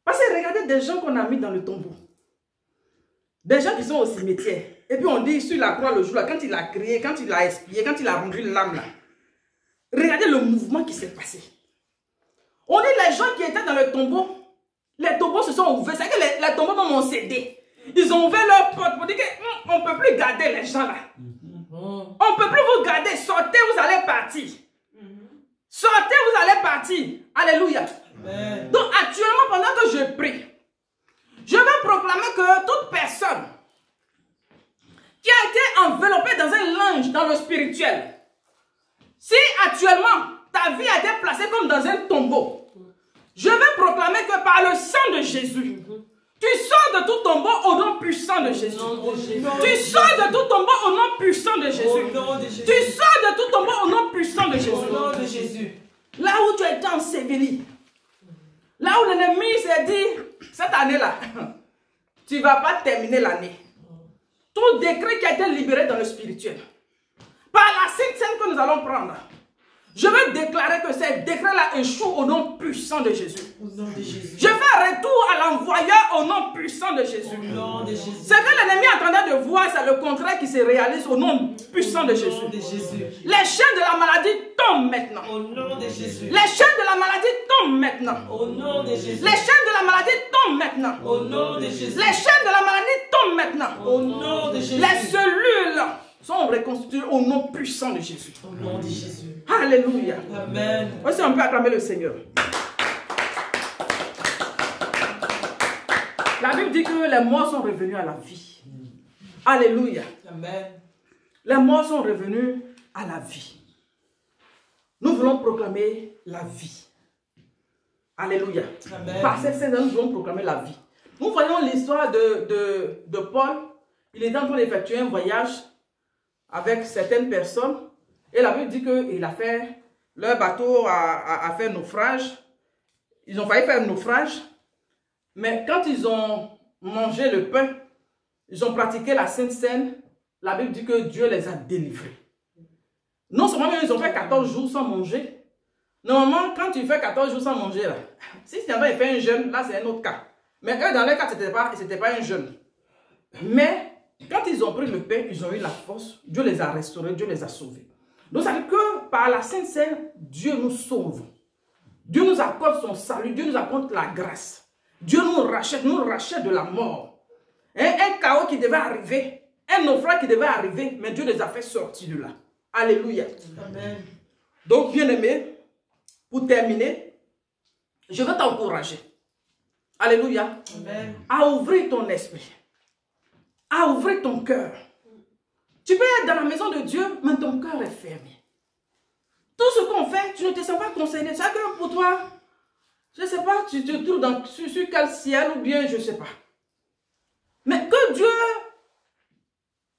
Parce que regardez des gens qu'on a mis dans le tombeau. Des gens qui sont au cimetière. Et puis on dit sur la croix le jour-là, quand il a crié, quand il a expié, quand il a rendu l'âme là. Regardez le mouvement qui s'est passé. On dit les gens qui étaient dans le tombeau, les tombeaux se sont ouverts. C'est que les tombeaux ont cédé. Ils ont ouvert leurs portes pour dire qu'on ne peut plus garder les gens là. On ne peut plus vous garder. Sortez, vous allez partir. Sortez, vous allez partir. Alléluia. Amen. Donc actuellement, pendant que je prie, je vais proclamer que toute personne qui a été enveloppée dans un linge dans le spirituel, si actuellement ta vie a été placée comme dans un tombeau, je vais proclamer que par le sang de Jésus, tu sors de tout tombeau au nom puissant de Jésus. Tu sors de tout tombeau au nom puissant de Jésus. Tu sors de tout tombeau au nom puissant de Jésus. Au nom de Jésus. Là où tu étais enseveli, là où l'ennemi s'est dit, cette année-là, tu ne vas pas terminer l'année. Tout décret qui a été libéré dans le spirituel, par la Sainte Seine que nous allons prendre, je veux déclarer que ces décrets-là échouent au nom puissant de Jésus. Au nom de Jésus. Je fais retour à l'envoyeur au nom puissant de Jésus. Au nom de Jésus. Ce que l'ennemi est en train de voir, c'est le contraire qui se réalise au nom puissant de Jésus. Au nom de Jésus. Les chaînes de la maladie tombent maintenant. Au nom de Jésus. Les chaînes de la maladie tombent maintenant. Au nom de Jésus. Les chaînes de la maladie tombent maintenant. Au nom de Jésus. Les chaînes de la maladie tombent maintenant. Au nom de Jésus. Les cellules sont reconstituées au nom puissant de Jésus. Au nom de Jésus. Alléluia. Amen. Voici, on peut acclamer le Seigneur. La Bible dit que les morts sont revenus à la vie. Alléluia. Amen. Les morts sont revenus à la vie. Nous voulons proclamer la vie. Alléluia. Amen. Par cette scène, nous voulons proclamer la vie. Nous voyons l'histoire de Paul. Il est en train d'effectuer un voyage avec certaines personnes. Et la Bible dit qu'il a fait, leur bateau a fait naufrage. Ils ont failli faire naufrage. Mais quand ils ont mangé le pain, ils ont pratiqué la Sainte Seine, la Bible dit que Dieu les a délivrés. Non seulement ils ont fait 14 jours sans manger. Normalement, quand tu fais 14 jours sans manger, là, si tu as fait un jeûne, là c'est un autre cas. Mais eux, dans leur cas, ce n'était pas un jeûne. Mais quand ils ont pris le pain, ils ont eu la force. Dieu les a restaurés, Dieu les a sauvés. Donc ça veut dire que par la Sainte Seine, Dieu nous sauve. Dieu nous accorde son salut, Dieu nous accorde la grâce. Dieu nous rachète de la mort. Un chaos qui devait arriver, un naufrage qui devait arriver, mais Dieu les a fait sortir de là. Alléluia. Amen. Donc, bien-aimé, pour terminer, je veux t'encourager. Alléluia. Amen. À ouvrir ton esprit. À ouvrir ton cœur. Tu peux être dans la maison de Dieu, mais ton cœur est fermé. Tout ce qu'on fait, tu ne te sens pas concerné. C'est que pour toi, je ne sais pas, tu te trouves sur quel ciel ou bien, je ne sais pas. Mais que Dieu,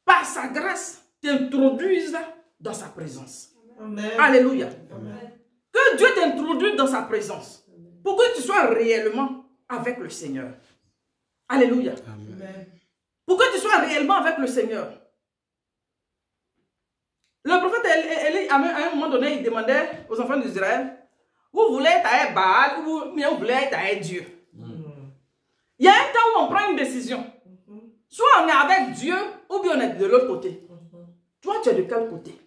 par sa grâce, t'introduise dans sa présence. Amen. Alléluia. Amen. Que Dieu t'introduise dans sa présence. Pour que tu sois réellement avec le Seigneur. Alléluia. Amen. Pour que tu sois réellement avec le Seigneur. Le prophète Élie, à un moment donné, il demandait aux enfants d'Israël, vous voulez être avec Baal ou bien vous voulez être avec Dieu. Il y a un temps où on prend une décision. Soit on est avec Dieu ou bien on est de l'autre côté. Toi, tu es de quel côté?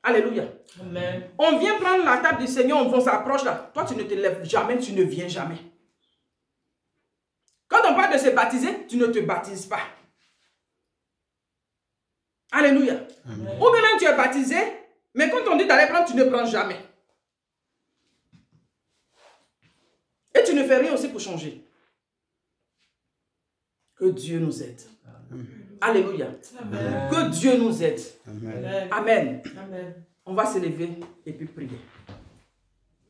Alléluia. Amen. On vient prendre la table du Seigneur, on s'approche là. Toi, tu ne te lèves jamais, tu ne viens jamais. Quand on parle de se baptiser, tu ne te baptises pas. Alléluia. Amen. Ou bien même tu es baptisé, mais quand on dit d'aller prendre, tu ne prends jamais. Et tu ne fais rien aussi pour changer. Que Dieu nous aide. Amen. Alléluia. Amen. Que Dieu nous aide. Amen. Amen. Amen. On va se lever et puis prier.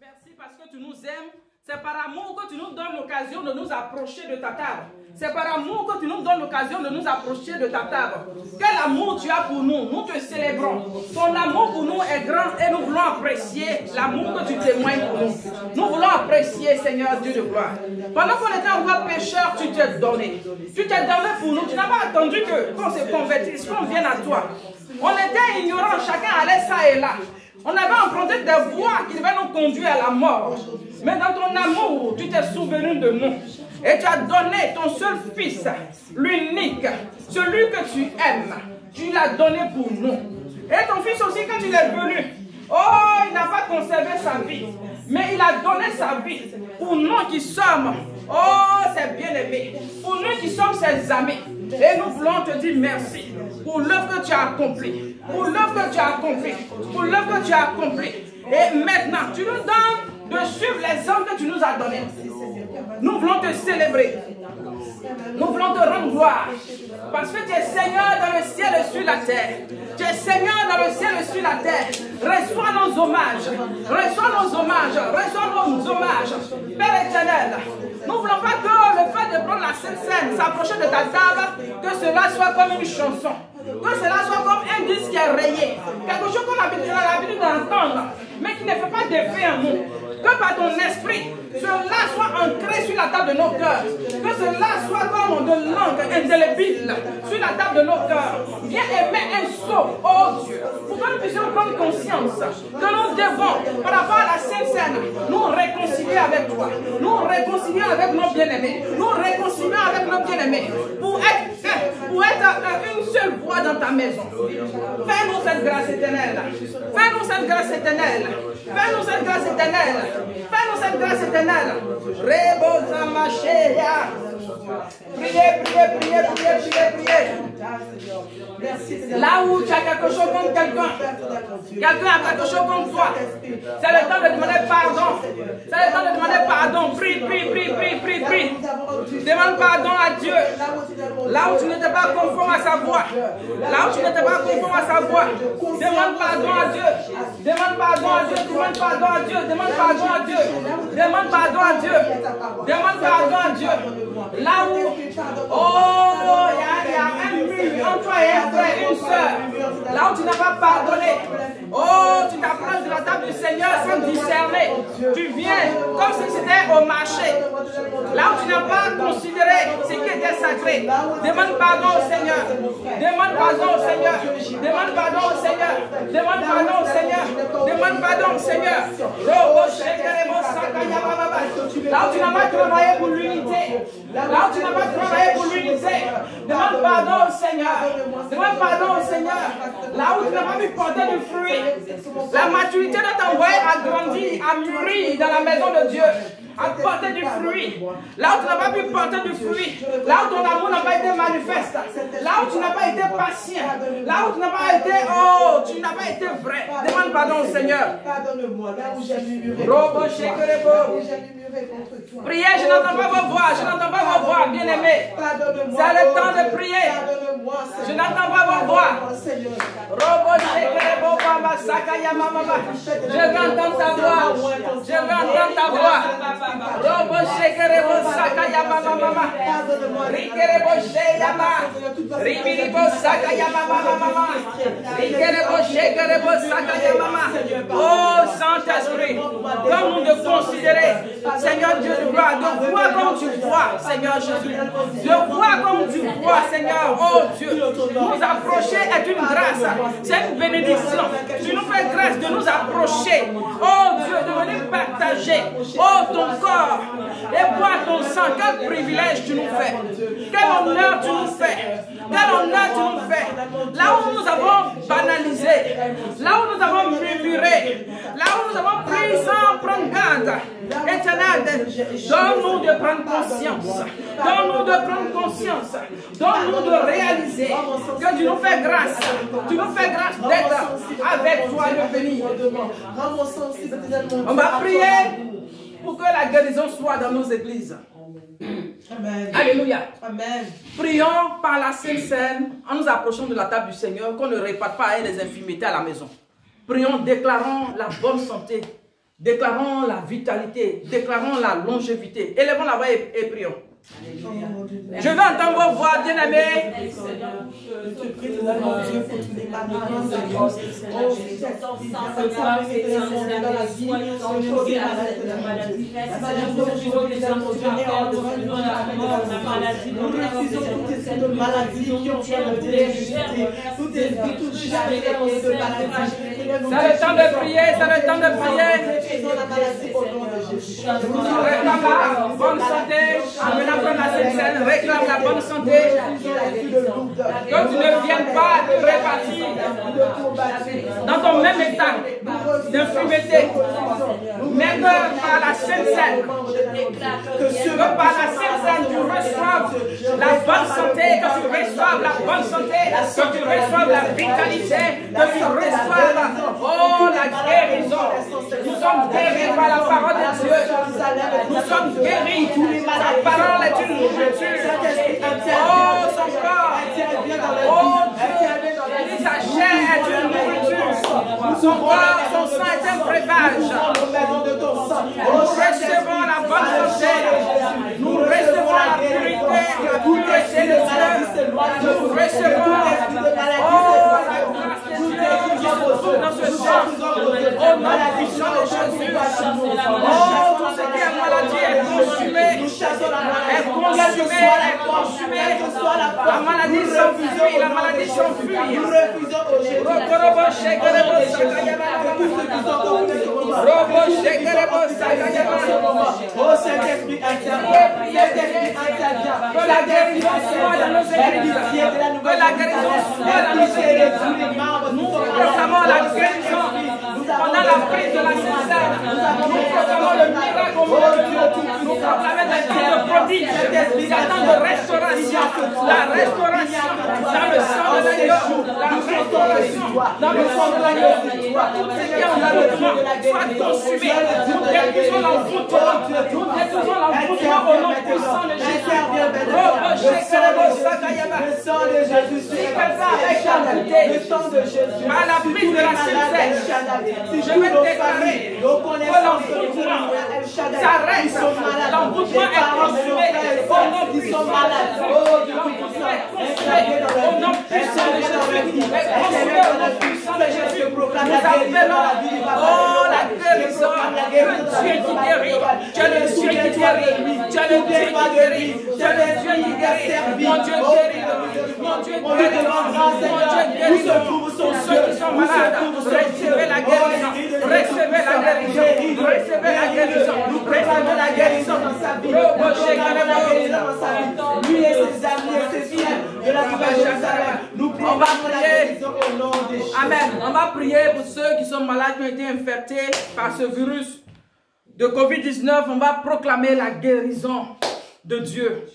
Merci parce que tu nous aimes. C'est par amour que tu nous donnes l'occasion de nous approcher de ta table. C'est par amour que tu nous donnes l'occasion de nous approcher de ta table. Quel amour tu as pour nous. Nous te célébrons. Ton amour pour nous est grand et nous voulons apprécier l'amour que tu témoignes pour nous. Nous voulons apprécier, Seigneur Dieu de gloire. Pendant qu'on était encore pécheurs, tu t'es donné. Tu t'es donné pour nous. Tu n'as pas attendu qu'on se convertisse, qu'on vienne à toi. On était ignorants, chacun allait ça et là. On avait emprunté des voies qui devaient nous conduire à la mort. Mais dans ton amour, tu t'es souvenu de nous. Et tu as donné ton seul fils, l'unique, celui que tu aimes. Tu l'as donné pour nous. Et ton fils aussi, quand il est venu, oh, il n'a pas conservé sa vie. Mais il a donné sa vie pour nous qui sommes, oh, ses bien-aimés. Pour nous qui sommes ses amis. Et nous voulons te dire merci pour l'œuvre que tu as accomplie. Pour l'œuvre que tu as accomplie. Pour l'œuvre que tu as accomplie. Et maintenant, tu nous donnes de suivre les hommes que tu nous as donnés. Nous voulons te célébrer. Nous voulons te rendre gloire. Parce que tu es Seigneur dans le ciel et sur la terre. Tu es Seigneur dans le ciel et sur la terre. Reçois nos hommages. Reçois nos hommages. Reçois nos hommages. Père éternel, nous ne voulons pas que le fait de prendre la Sainte Seine, s'approcher de ta table, que cela soit comme une chanson. Que cela soit comme un disque qui est rayé. Quelque chose qu'on a l'habitude d'entendre, mais qui ne fait pas d'effet en nous. Que par ton esprit, cela soit ancré sur la table de nos cœurs. Que cela soit comme de langue indélébile sur la table de nos cœurs. Viens aimer un saut, oh Dieu, pour que nous puissions prendre conscience que nous devons, par rapport à la Sainte Seine, nous réconcilier avec toi. Nous réconcilier avec nos bien-aimés. Nous réconcilier avec nos bien-aimés. Pour être une seule voix dans ta maison. Fais-nous cette grâce éternelle. Fais-nous cette grâce éternelle. Fais-nous cette grâce éternelle. Fais-nous cette grâce éternelle. Rebosa Machéa. Priez, priez, priez, priez, priez, priez. Là où tu as quelque chose contre quelqu'un, quelqu'un a quelque chose contre toi, c'est le temps de demander pardon. C'est le temps de demander pardon. Prie, prie, prie, prie, prie, prie. Demande pardon à Dieu. Là où tu n'étais pas conforme à sa voix. Là où tu n'étais pas conforme à sa voix. Demande pardon à Dieu. Demande pardon à Dieu. Demande pardon à Dieu. Demande pardon à Dieu. Demande pardon à Dieu. Demande pardon à Dieu. Là où, oh, il y a un mur entre toi et un frère, une soeur. Là où tu n'as pas pardonné. Oh, tu t'approches de la table du Seigneur sans discerner. Tu viens comme si c'était au marché. Là où tu n'as pas considéré ce qui était sacré. Demande pardon au Seigneur. Demande pardon au Seigneur. Demande pardon au Seigneur. Demande pardon au Seigneur. Demande pardon au Seigneur. Là où tu n'as pas travaillé pour l'unité. Là où tu n'as pas travaillé pour l'unité. Demande pardon au Seigneur. Demande pardon au Seigneur. Là où tu n'as pas pu porter du fruit. La maturité de ton voyage a grandi, a mûri dans la maison de Dieu. À porter du fruit. Là où tu n'as pas pu porter du fruit. Là où ton amour n'a pas été manifeste. Là où tu n'as pas été patient. Là où tu n'as pas été, oh, tu n'as pas été vrai. Demande pardon au Seigneur. Pardonne-moi là où j'ai murmuré. Priez, je n'entends pas vos voix. Je n'entends pas vos voix, bien-aimés. C'est le temps de prier. Je n'entends pas vos voix. Je veux entendre ta voix. Je veux entendre ta voix. Oh Saint-Esprit, donne-nous de considérer, Seigneur Dieu de gloire, de voir comme tu vois, Seigneur Jésus, de voir comme tu vois, Seigneur, oh Dieu, nous approcher est une grâce, c'est une bénédiction. Tu nous fais grâce de nous approcher, oh Dieu, de venir partager, oh ton corps, et boire ton sang. Quel privilège tu nous fais, quel honneur tu nous fais, quel honneur tu nous fais. Là où nous avons banalisé, là où nous avons murmuré, là où nous avons pris sans prendre garde, Éternel, donne-nous de prendre conscience, donne-nous de prendre conscience, donne-nous de réaliser que tu nous fais grâce d'être avec toi le béni. On va prier pour que la guérison soit dans nos églises. Amen. Alléluia. Amen. Prions par la Sainte Seine en nous approchant de la table du Seigneur, qu'on ne réparte pas les infirmités à la maison. Prions, déclarons la bonne santé, déclarons la vitalité, déclarons la longévité. Élevons la voix et prions. Je veux entendre vos voix, bien-aimés. C'est le temps de prier, c'est le temps de prier. Réclame la bonne santé. Prendre la Sainte Seine, réclame la bonne santé. Que tu ne viennes pas te répartir dans ton même état d'infirmité, mais que par la Sainte Seine, que par la Sainte Seine tu reçoives la bonne santé, que tu reçoives la bonne santé, que tu reçoives la vitalité, que tu reçoives la guérison. Nous sommes guéris par la parole de Dieu. Nous sommes guéris. La parole est une nourriture. Oh, son corps. Oh, Dieu. Sa chair est une nourriture. Son corps, son sang est un breuvage. Nous recevons la bonne santé. Nous recevons la purité, la pureté de Dieu. Nous recevons la grâce de Dieu dans ce sang. Au nom puissant de Jésus. Oh, tout ce qui est maladie est consumé. La maladie s'enfuit, la maladie s'enfuit. Nous refusons oh Saint-Esprit, que la guérison soit dans nos églises, que la guérison soit dans nos églises. Nous proclamons la guérison pendant la prise de la Sainte Seine. Nous proclamons le miracle au monde. Nous proclamons des temps de prodige, des temps de restauration, la restauration dans le sang de l'agneau, la restauration dans le sang de l'agneau. Tout ce qui est en envoûtement soit consumé. Nous détruisons l'envoûtement. Nous détruisons l'envoûtement au nom puissant de Jésus. Le sang de Jésus, si quelqu'un est envoûté par la prise de la Sainte Seine, je vais déclarer que l'envoûtement s'arrête. L'envoûtement est consumé au nom puissant de Jésus. Au nom puissant de Jésus. Nous appelons la guérison. Le Dieu qui guérit. Tu es le Dieu qui guérit. Tu es le Dieu qui guérit. Tu es le Dieu qui guérit. Mon Dieu guérit. Mon Dieu guérit. Mon Dieu guérit. Pour ceux qui sont malades, recevez la guérison. Recevez la guérison. Recevez la guérison. Recevez la guérison dans sa vie. Lui et ses amis et ses filles de la Nouvelle Jérusalem. Nous prions la guérison au nom de Jésus. Amen. On va prier pour ceux qui sont malades, qui ont été infectés par ce virus de Covid-19. On va proclamer la guérison de Dieu.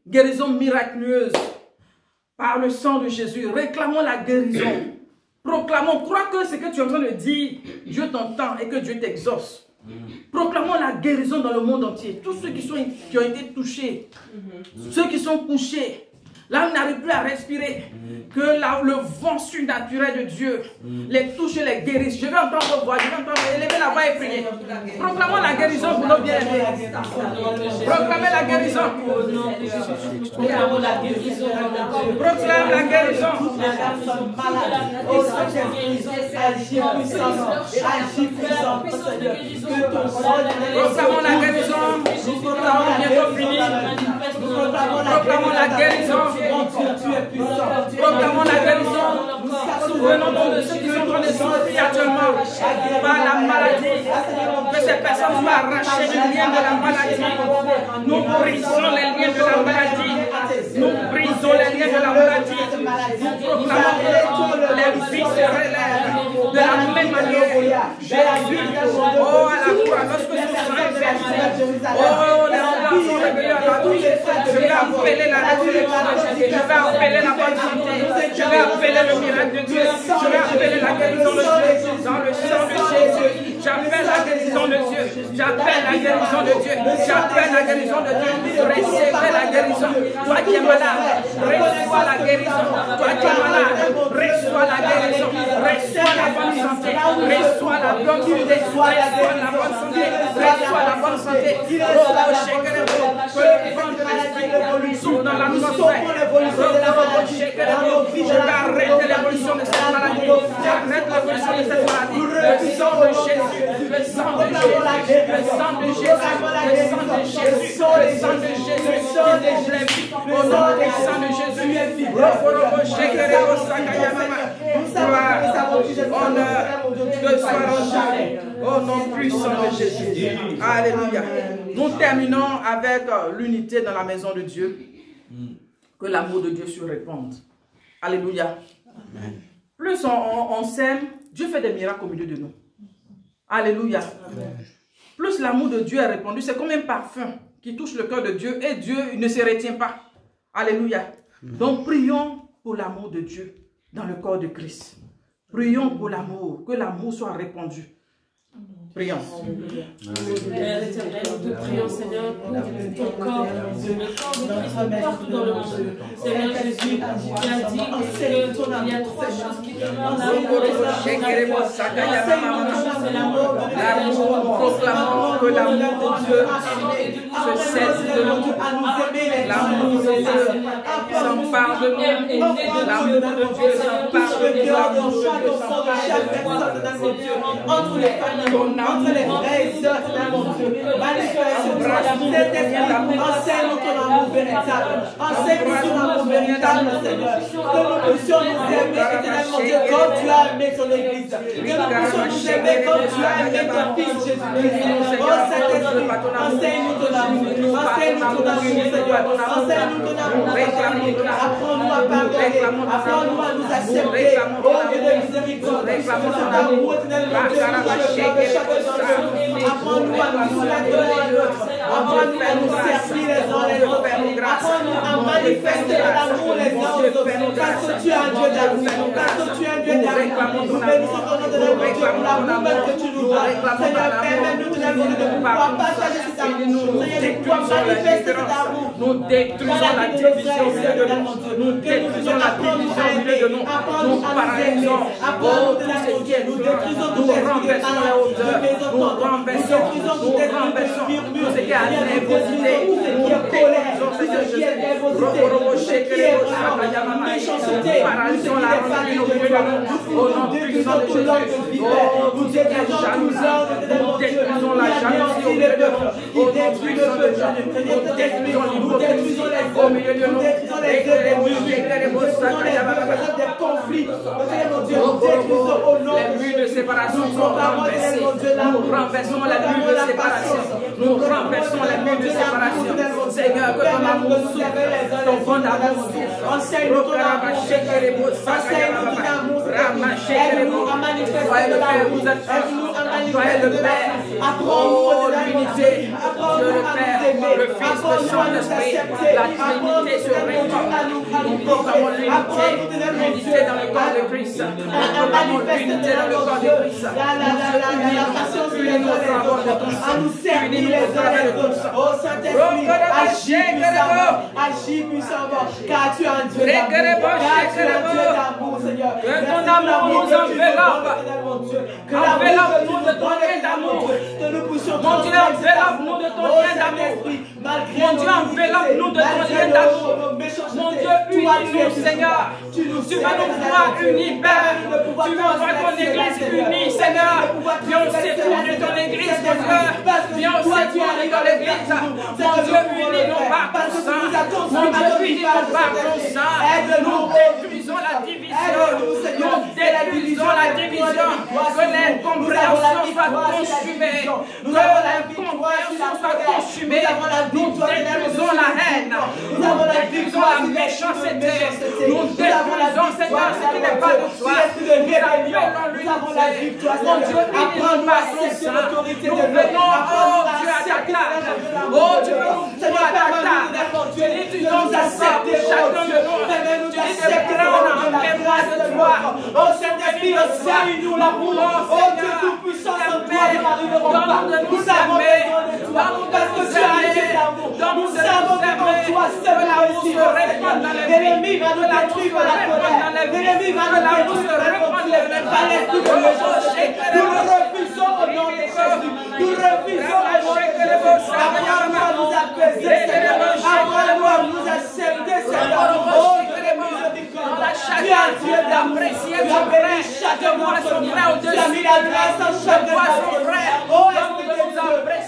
Guérison miraculeuse par le sang de Jésus. Réclamons la guérison. Proclamons. Crois que ce que tu es en train de dire, Dieu t'entend et que Dieu t'exauce. Proclamons la guérison dans le monde entier. Tous ceux qui ont été touchés, ceux qui sont couchés, Là, ils n'arrivent plus à respirer. Que le vent surnaturel de Dieu les touche et les guérisse. Je vais entendre vos voix, je vais entendre, élevez la voix et prier. Proclamons la guérison pour nos bien-aimés. Proclamez la guérison. Proclame la guérison. Proclame la guérison. Proclamons la guérison. Nous avons bientôt fini. Proclamons la guérison. Proclamons la guérison. Souvenons-nous de ceux qui sont en train de souffrir actuellement par la maladie. Que ces personnes soient arrachées du lien de la maladie. Nous brisons les liens de la maladie. Nous brisons les liens de la maladie. Nous proclamons que les vies se relèvent de la même manière. Jésus, oh à la croix, lorsque son sang est versé, oh les gens sont révélés à la vie. Je vais appeler la résurrection. Je vais appeler la bonne santé. Je vais appeler le miracle de Dieu. Je vais appeler la guérison de Dieu. Dans le sang de Jésus, j'appelle la guérison de Dieu. J'appelle la guérison de Dieu. J'appelle la guérison de Dieu. Recevez la guérison. Toi qui es malade, reçois la guérison. Toi qui es malade, reçois la guérison. Reçois la bonne santé. Reçois la bonne santé. Reçois la bonne santé. Reçois la bonne santé. Que le vent de l'esprit souffle dans l'atmosphère. Je vais arrêter l'évolution de cette maladie. J'arrête l'évolution de cette maladie. Le sang de Jésus. Le sang de Jésus. Le sang de Jésus. Le sang de Jésus. Le sang de Jésus. Au nom du sang de Jésus. Honneur de soit rendu au nom puissant de Jésus. Alléluia. Nous terminons avec l'unité dans la maison de Dieu. Que l'amour de Dieu se répande. Alléluia. Amen. Plus on s'aime, Dieu fait des miracles au milieu de nous. Alléluia. Amen. Plus l'amour de Dieu est répandu, c'est comme un parfum qui touche le cœur de Dieu et Dieu ne se retient pas. Alléluia. Amen. Donc prions pour l'amour de Dieu dans le corps de Christ. Prions pour l'amour, que l'amour soit répandu. Prions. Père éternel, nous te prions, Seigneur, pour ton corps, le corps de Christ partout dans le monde. Seigneur Jésus, tu as dit qu'il y a trois choses qui demeurent l'amour, l'amour, proclamons que l'amour de Dieu se cesse de nous. L'amour de Dieu s'empare de nous. L'amour de Dieu s'empare de nous. Entre les familles, entre les frères et sœurs, mon Dieu, enseigne-nous ton amour véritable. Enseigne-nous ton amour véritable, Seigneur. Que nous puissions nous aimer, éternellement Dieu, comme tu as aimé ton Église. Que nous puissions nous aimer comme tu as aimé ton Fils Jésus-Christ. Oh Saint-Esprit, enseigne-nous ton amour. Enseigne-nous ton amour, Seigneur. Enseigne-nous ton amour. Apprends-nous à pardonner. Apprends-nous à nous accepter. Oh Dieu de miséricorde. Ton amour, éternellement Dieu, apprends-nous à nous soumettre l'un à l'autre. Apprends-nous à nous servir les uns les autres. Apprends-nous à manifester l'amour les uns aux autres. Parce que tu es un Dieu d'amour. Parce que tu es un Dieu d'amour. Nous bénissons ton nom de notre Dieu pour l'amour même que tu nous donnes. Seigneur, permets-nous de pouvoir partager cet amour. Seigneur, de pouvoir manifester cet amour. Nous détruisons la division au milieu de nous. Nous détruisons la division au milieu de nous. Nous paralysons. Apprends-nous de l'amour. Nous détruisons toutes les renversons la hauteur, nous renversons tout ce qui est animosité, nous détruisons ce qui est paralysons la rancune au milieu de nous, au nom puissant de Jésus. Oh, nous détruisons la jalousie au milieu de nous, au nom puissant de Jésus. Nous détruisons l'hypocrisie au milieu de nous, des conflits, les murs de séparation sont renversés. Nous renversons les murs de séparation. Nous renversons les murs de séparation. Seigneur, que ton amour souffle, ton bon amour souffle. Enseigne-nous ton amour. Enseigne-nous ton amour. Aide-nous à manifester l'amour. Aide-nous à manifester le Père. Apprends-nous l'unité. Apprends-nous à nous aimer. Le Fils, le Saint-Esprit, la Trinité se répand. Nous proclamons l'unité dans le corps de Christ. Nous proclamons l'unité dans le corps de Christ. À nous servir les uns les autres. Oh Saint-Esprit, Agis puissamment, car tu es un Dieu d'amour. Car tu es un Dieu d'amour, Seigneur. Que ton amour nous enveloppe. Enveloppe-nous de ton lien d'amour. Mon Dieu, enveloppe-nous de ton lien d'amour. Mon Dieu, enveloppe-nous de ton lien d'amour. Mon Dieu, unis-nous, Seigneur. Tu veux nous voir unis, Père. Tu veux voir ton église unie, Seigneur. Viens, on s'étourne de ton église, mon Dieu. Viens, on s'étourne de ton église. Mon Dieu, unis-nous par ton sang. Mon Dieu, unis-nous par ton sang. Nous détruisons la division. Nous détruisons la division. Que l'incompréhension soit consumée. Que l'incompréhension soit consumée. Nous détruisons la haine. Nous détruisons la méchanceté. Nous détruisons, Seigneur, ce qui n'est pas de toi. Nous appelons l'unité. Mon Dieu, unis-nous par ton sang. Nous venons, oh Dieu, à ta table. Oh, tu veux nous voir à ta table. Tu dis, tu nous acceptes chacun de nous. Tu dis de prendre en mémoire de toi. Oh Seigneur, enseigne-nous l'amour. Oh Dieu tout-puissant, sans toi, nous n'arriverons pas. Nous avons besoin de toi. Parce que tu es Dieu d'amour. Nous savons que en toi, seul l'amour se répand dans les vies. L'ennemi va nous détruire par la colère. L'ennemi va nous détruire par l'esprit de méchanceté. Nous le refusons au nom de Jésus. Nous refusons au nom de Jésus. Apprends-nous à nous apaiser, Seigneur. Apprends-nous à nous accepter, Seigneur. Oh, Dieu de miséricorde. Tu es un Dieu d'amour. Tu as béni chacun d'entre nous. Tu as mis la grâce en chacun d'entre nous. Oh, Esprit de Dieu,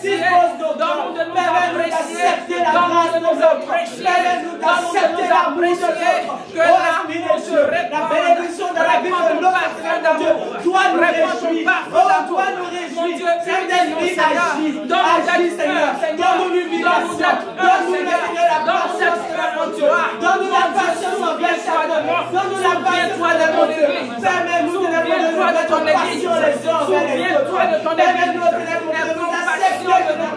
dispose nos cœurs. Permets-nous d'accepter la grâce de nos autres. Permets-nous d'accepter l'amour de l'autre. Oh, Esprit de Dieu, la bénédiction de la vie de l'autre, Dieu, toi nous réjouis. Oh, toi nous réjouis. Saint-Esprit, agis. Agis, Seigneur. Donne-nous l'humiliation. Donne-nous la patience, mon Dieu. Donne-nous la patience envers chacun. Donne-nous la patience envers mon Dieu. Permets-nous de notre passion les uns envers les autres. Permets-nous de nous accepter de nous.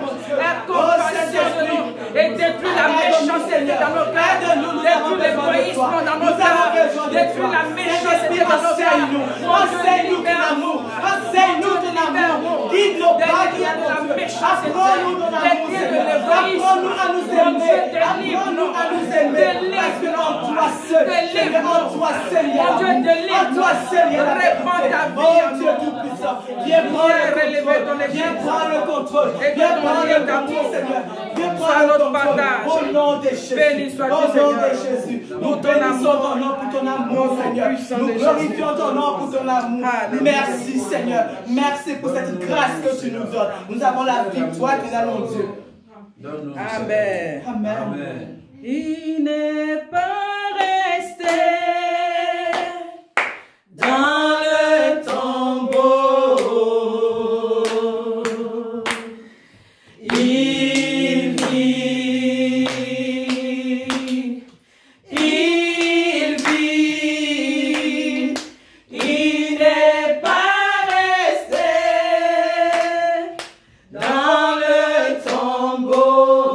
Oh, Saint-Esprit, et détruis la méchanceté dans nos cœurs. Détruis l'égoïsme dans nos cœurs. Détruis la méchanceté dans nos cœurs. Enseigne-nous ton amour. Enseigne-nous ton amour. Guide nos pas de la méchanceté. Apprends-nous ton amour, Seigneur. Apprends-nous à nous aimer. Apprends-nous à nous aimer. Parce que en toi seul, en toi seul, il y a l'amour. En toi seul, il y a la vérité. Oh Dieu tout-puissant, viens prendre le contrôle. Viens prendre le contrôle, Seigneur. Viens prendre le contrôle. Au nom de Jésus. Au nom de Jésus. Nous bénissons ton nom pour ton amour, Seigneur. Nous glorifions ton nom pour ton amour. Merci, Seigneur. Merci pour cette grâce que tu nous donnes. Nous avons la victoire qui est dans mon Dieu. Amen. Amen. Il n'est pas resté dans le tombeau. Il vit. Il vit. Il n'est pas resté dans le tombeau.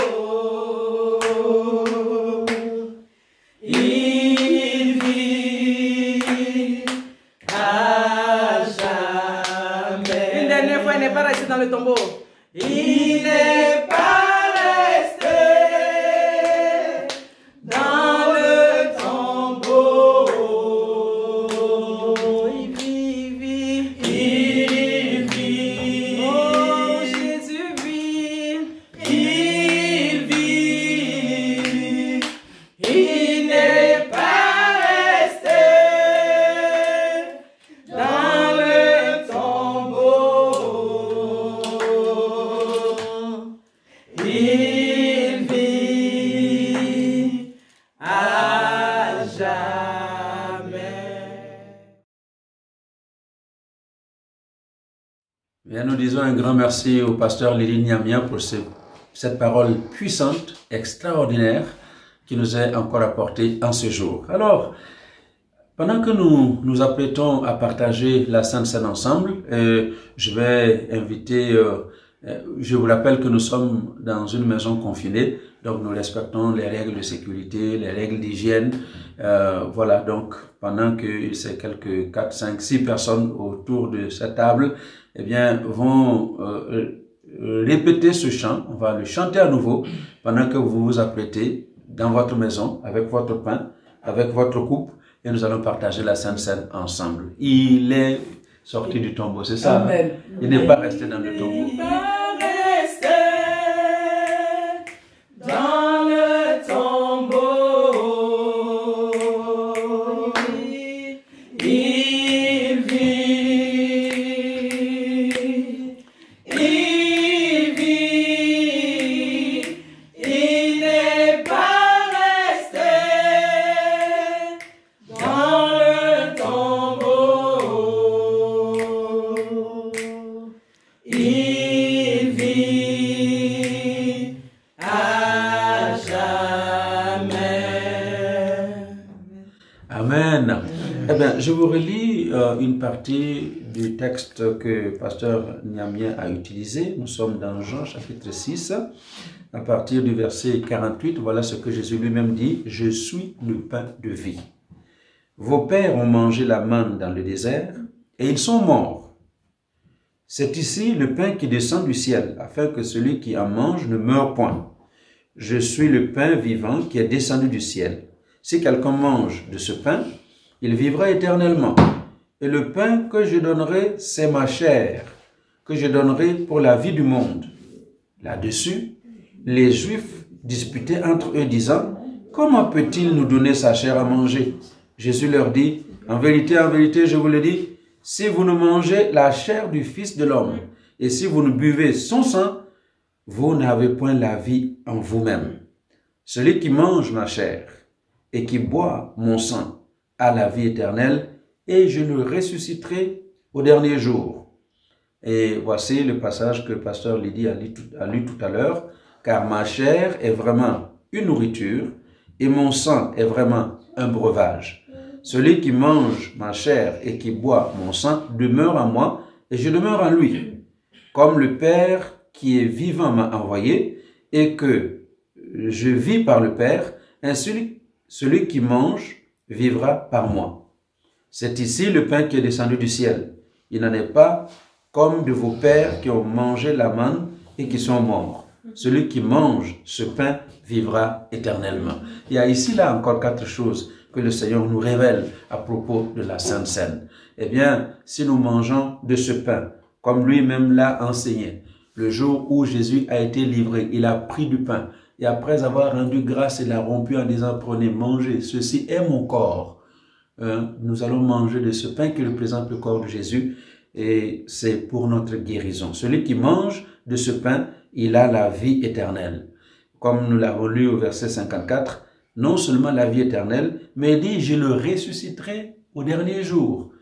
Il vit à jamais. Une dernière fois, il n'est pas resté dans le tombeau. Il n'est pas resté dans le tombeau. Il vit, il vit. Oh, Jésus vit, il vit. Il n'est pas resté dans le tombeau. Il vit à jamais. Bien, nous disons un grand merci au pasteur Lili Niamia pour cette parole puissante, extraordinaire, qui nous est encore apportée en ce jour. Alors, pendant que nous nous apprêtons à partager la Sainte Seine ensemble, je vais inviter, je vous rappelle que nous sommes dans une maison confinée, donc nous respectons les règles de sécurité, les règles d'hygiène. Voilà, donc pendant que ces quelques 4, 5, 6 personnes autour de cette table, eh bien, vont répéter ce chant, on va le chanter à nouveau pendant que vous vous apprêtez dans votre maison avec votre pain, avec votre coupe, et nous allons partager la Sainte Seine ensemble. Il est sorti du tombeau, c'est ça? Amen. Il n'est pas resté dans le tombeau. Il va rester dans le tombeau. Il vit. Il vit. Il n'est pas resté dans le tombeau. Il vit à jamais. Amen. Eh bien, je vous relis une partie du texte que Pasteur Niamien a utilisé. Nous sommes dans Jean chapitre 6, à partir du verset 48. Voilà ce que Jésus lui-même dit. « Je suis le pain de vie. Vos pères ont mangé la manne dans le désert et ils sont morts. C'est ici le pain qui descend du ciel, afin que celui qui en mange ne meure point. Je suis le pain vivant qui est descendu du ciel. Si quelqu'un mange de ce pain, il vivra éternellement. Et le pain que je donnerai, c'est ma chair, que je donnerai pour la vie du monde. » Là-dessus, les Juifs disputaient entre eux, disant, « Comment peut-il nous donner sa chair à manger ?» Jésus leur dit, « En vérité, je vous le dis, si vous ne mangez la chair du Fils de l'homme, et si vous ne buvez son sang, vous n'avez point la vie en vous-même. Celui qui mange ma chair et qui boit mon sang a la vie éternelle, et je le ressusciterai au dernier jour. » Et voici le passage que le pasteur Lydie a lu tout à l'heure. « Car ma chair est vraiment une nourriture, et mon sang est vraiment un breuvage. Celui qui mange ma chair et qui boit mon sang demeure en moi, et je demeure en lui. Comme le Père qui est vivant m'a envoyé, et que je vis par le Père, ainsi celui qui mange vivra par moi. C'est ici le pain qui est descendu du ciel. Il n'en est pas comme de vos pères qui ont mangé la manne et qui sont morts. Celui qui mange ce pain vivra éternellement. Il y a ici là encore 4 choses que le Seigneur nous révèle à propos de la Sainte Seine. Eh bien, si nous mangeons de ce pain, comme lui-même l'a enseigné, le jour où Jésus a été livré, il a pris du pain, et après avoir rendu grâce, il l'a rompu en disant, « Prenez, mangez, ceci est mon corps. » Nous allons manger de ce pain qui représente le corps de Jésus, et c'est pour notre guérison. Celui qui mange de ce pain, il a la vie éternelle. Comme nous l'avons lu au verset 54, non seulement la vie éternelle, mais il dit, « Je le ressusciterai au dernier jour. »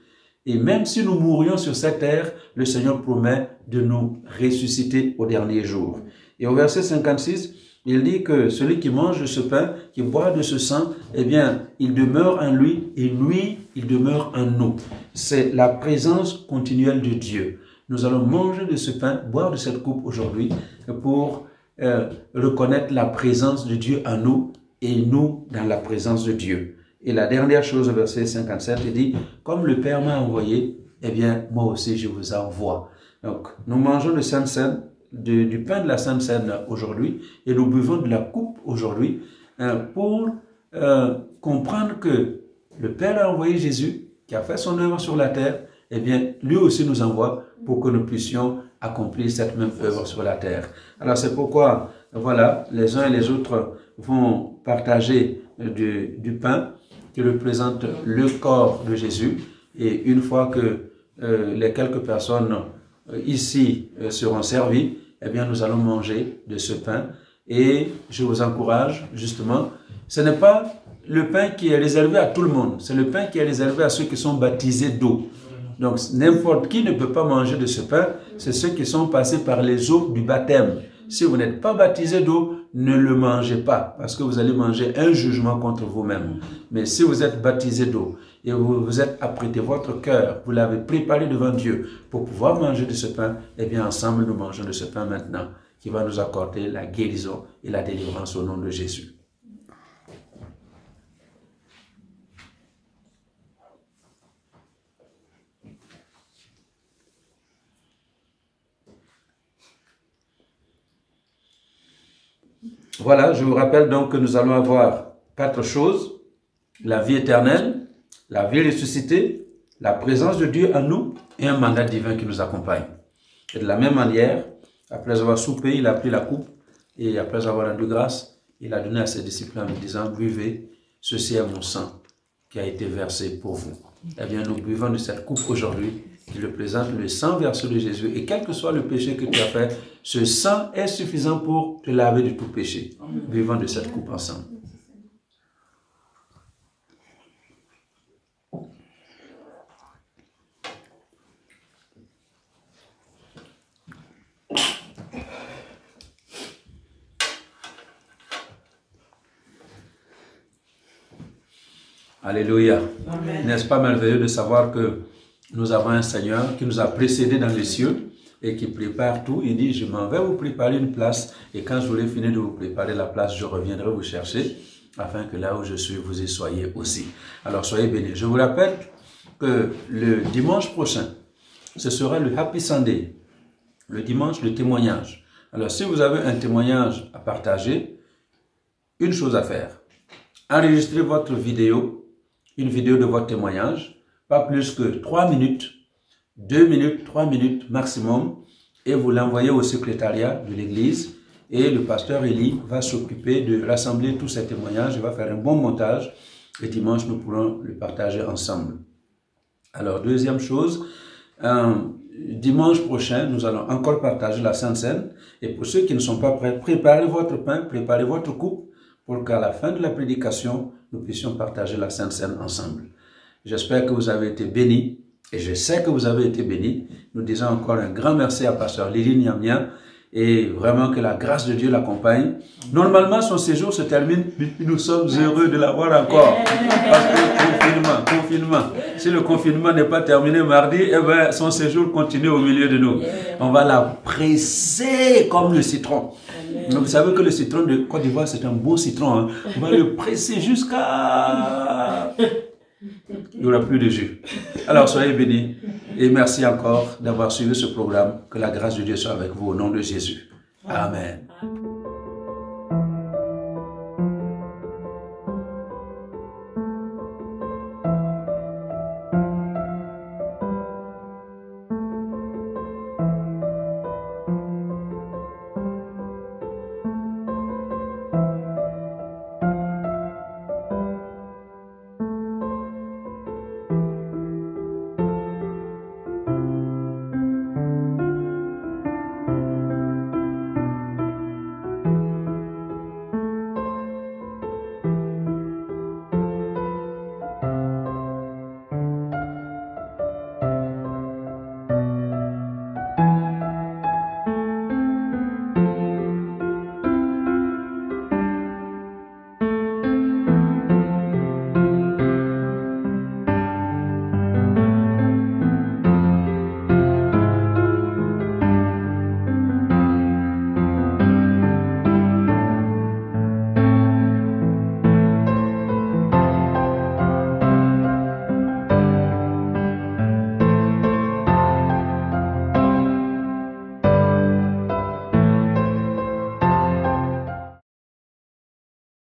Et même si nous mourions sur cette terre, le Seigneur promet de nous ressusciter au dernier jour. Et au verset 56, il dit que celui qui mange de ce pain, qui boit de ce sang, eh bien, il demeure en lui et lui, il demeure en nous. C'est la présence continuelle de Dieu. Nous allons manger de ce pain, boire de cette coupe aujourd'hui pour reconnaître la présence de Dieu en nous et nous dans la présence de Dieu. Et la dernière chose, au verset 57, il dit, « Comme le Père m'a envoyé, eh bien, moi aussi je vous envoie. » Donc, nous mangeons de Sainte Seine, du pain de la Sainte Seine aujourd'hui, et nous buvons de la coupe aujourd'hui pour comprendre que le Père a envoyé Jésus, qui a fait son œuvre sur la terre, eh bien, lui aussi nous envoie pour que nous puissions accomplir cette même œuvre sur la terre. Alors, c'est pourquoi, voilà, les uns et les autres vont partager du pain qui représente le corps de Jésus. Et une fois que les quelques personnes ici seront servies, eh bien, nous allons manger de ce pain. Et je vous encourage, justement, ce n'est pas le pain qui est réservé à tout le monde, c'est le pain qui est réservé à ceux qui sont baptisés d'eau. Donc, n'importe qui ne peut pas manger de ce pain, c'est ceux qui sont passés par les eaux du baptême. Si vous n'êtes pas baptisé d'eau, ne le mangez pas, parce que vous allez manger un jugement contre vous-même. Mais si vous êtes baptisé d'eau et vous vous êtes apprêté votre cœur, vous l'avez préparé devant Dieu pour pouvoir manger de ce pain, eh bien ensemble nous mangeons de ce pain maintenant, qui va nous accorder la guérison et la délivrance au nom de Jésus. Voilà, je vous rappelle donc que nous allons avoir 4 choses. La vie éternelle, la vie ressuscitée, la présence de Dieu en nous et un mandat divin qui nous accompagne. Et de la même manière, après avoir soupé, il a pris la coupe et après avoir rendu grâce, il a donné à ses disciples en lui disant, buvez, ceci est mon sang qui a été versé pour vous. Eh bien, nous buvons de cette coupe aujourd'hui qui représente le sang versé de Jésus. Et quel que soit le péché que tu as fait, ce sang est suffisant pour te laver de tout péché. Buvons de cette coupe ensemble. Alléluia. N'est-ce pas merveilleux de savoir que nous avons un Seigneur qui nous a précédés dans les cieux et qui prépare tout. Il dit, je m'en vais vous préparer une place et quand j'aurai fini de vous préparer la place, je reviendrai vous chercher afin que là où je suis, vous y soyez aussi. Alors soyez bénis. Je vous rappelle que le dimanche prochain, ce sera le Happy Sunday, le dimanche, le témoignage. Alors si vous avez un témoignage à partager, une chose à faire, enregistrez votre vidéo, une vidéo de votre témoignage, pas plus que 3 minutes, 2 minutes, 3 minutes maximum, et vous l'envoyez au secrétariat de l'église, et le pasteur Élie va s'occuper de rassembler tous ces témoignages, il va faire un bon montage, et dimanche nous pourrons le partager ensemble. Alors, deuxième chose, dimanche prochain, nous allons encore partager la Sainte Seine, et pour ceux qui ne sont pas prêts, préparez votre pain, préparez votre coupe, pour qu'à la fin de la prédication, nous puissions partager la Sainte Seine ensemble. J'espère que vous avez été bénis, et je sais que vous avez été bénis. Nous disons encore un grand merci à Pasteur Lili Niamia, et vraiment que la grâce de Dieu l'accompagne. Normalement, son séjour se termine, mais nous sommes heureux de l'avoir encore. Parce que confinement. Si le confinement n'est pas terminé mardi, eh ben, son séjour continue au milieu de nous. On va la presser comme le citron. Donc, vous savez que le citron de Côte d'Ivoire, c'est un beau citron. Hein. On va le presser jusqu'à... Il n'y aura plus de jus. Alors, soyez bénis. Et merci encore d'avoir suivi ce programme. Que la grâce de Dieu soit avec vous au nom de Jésus. Amen.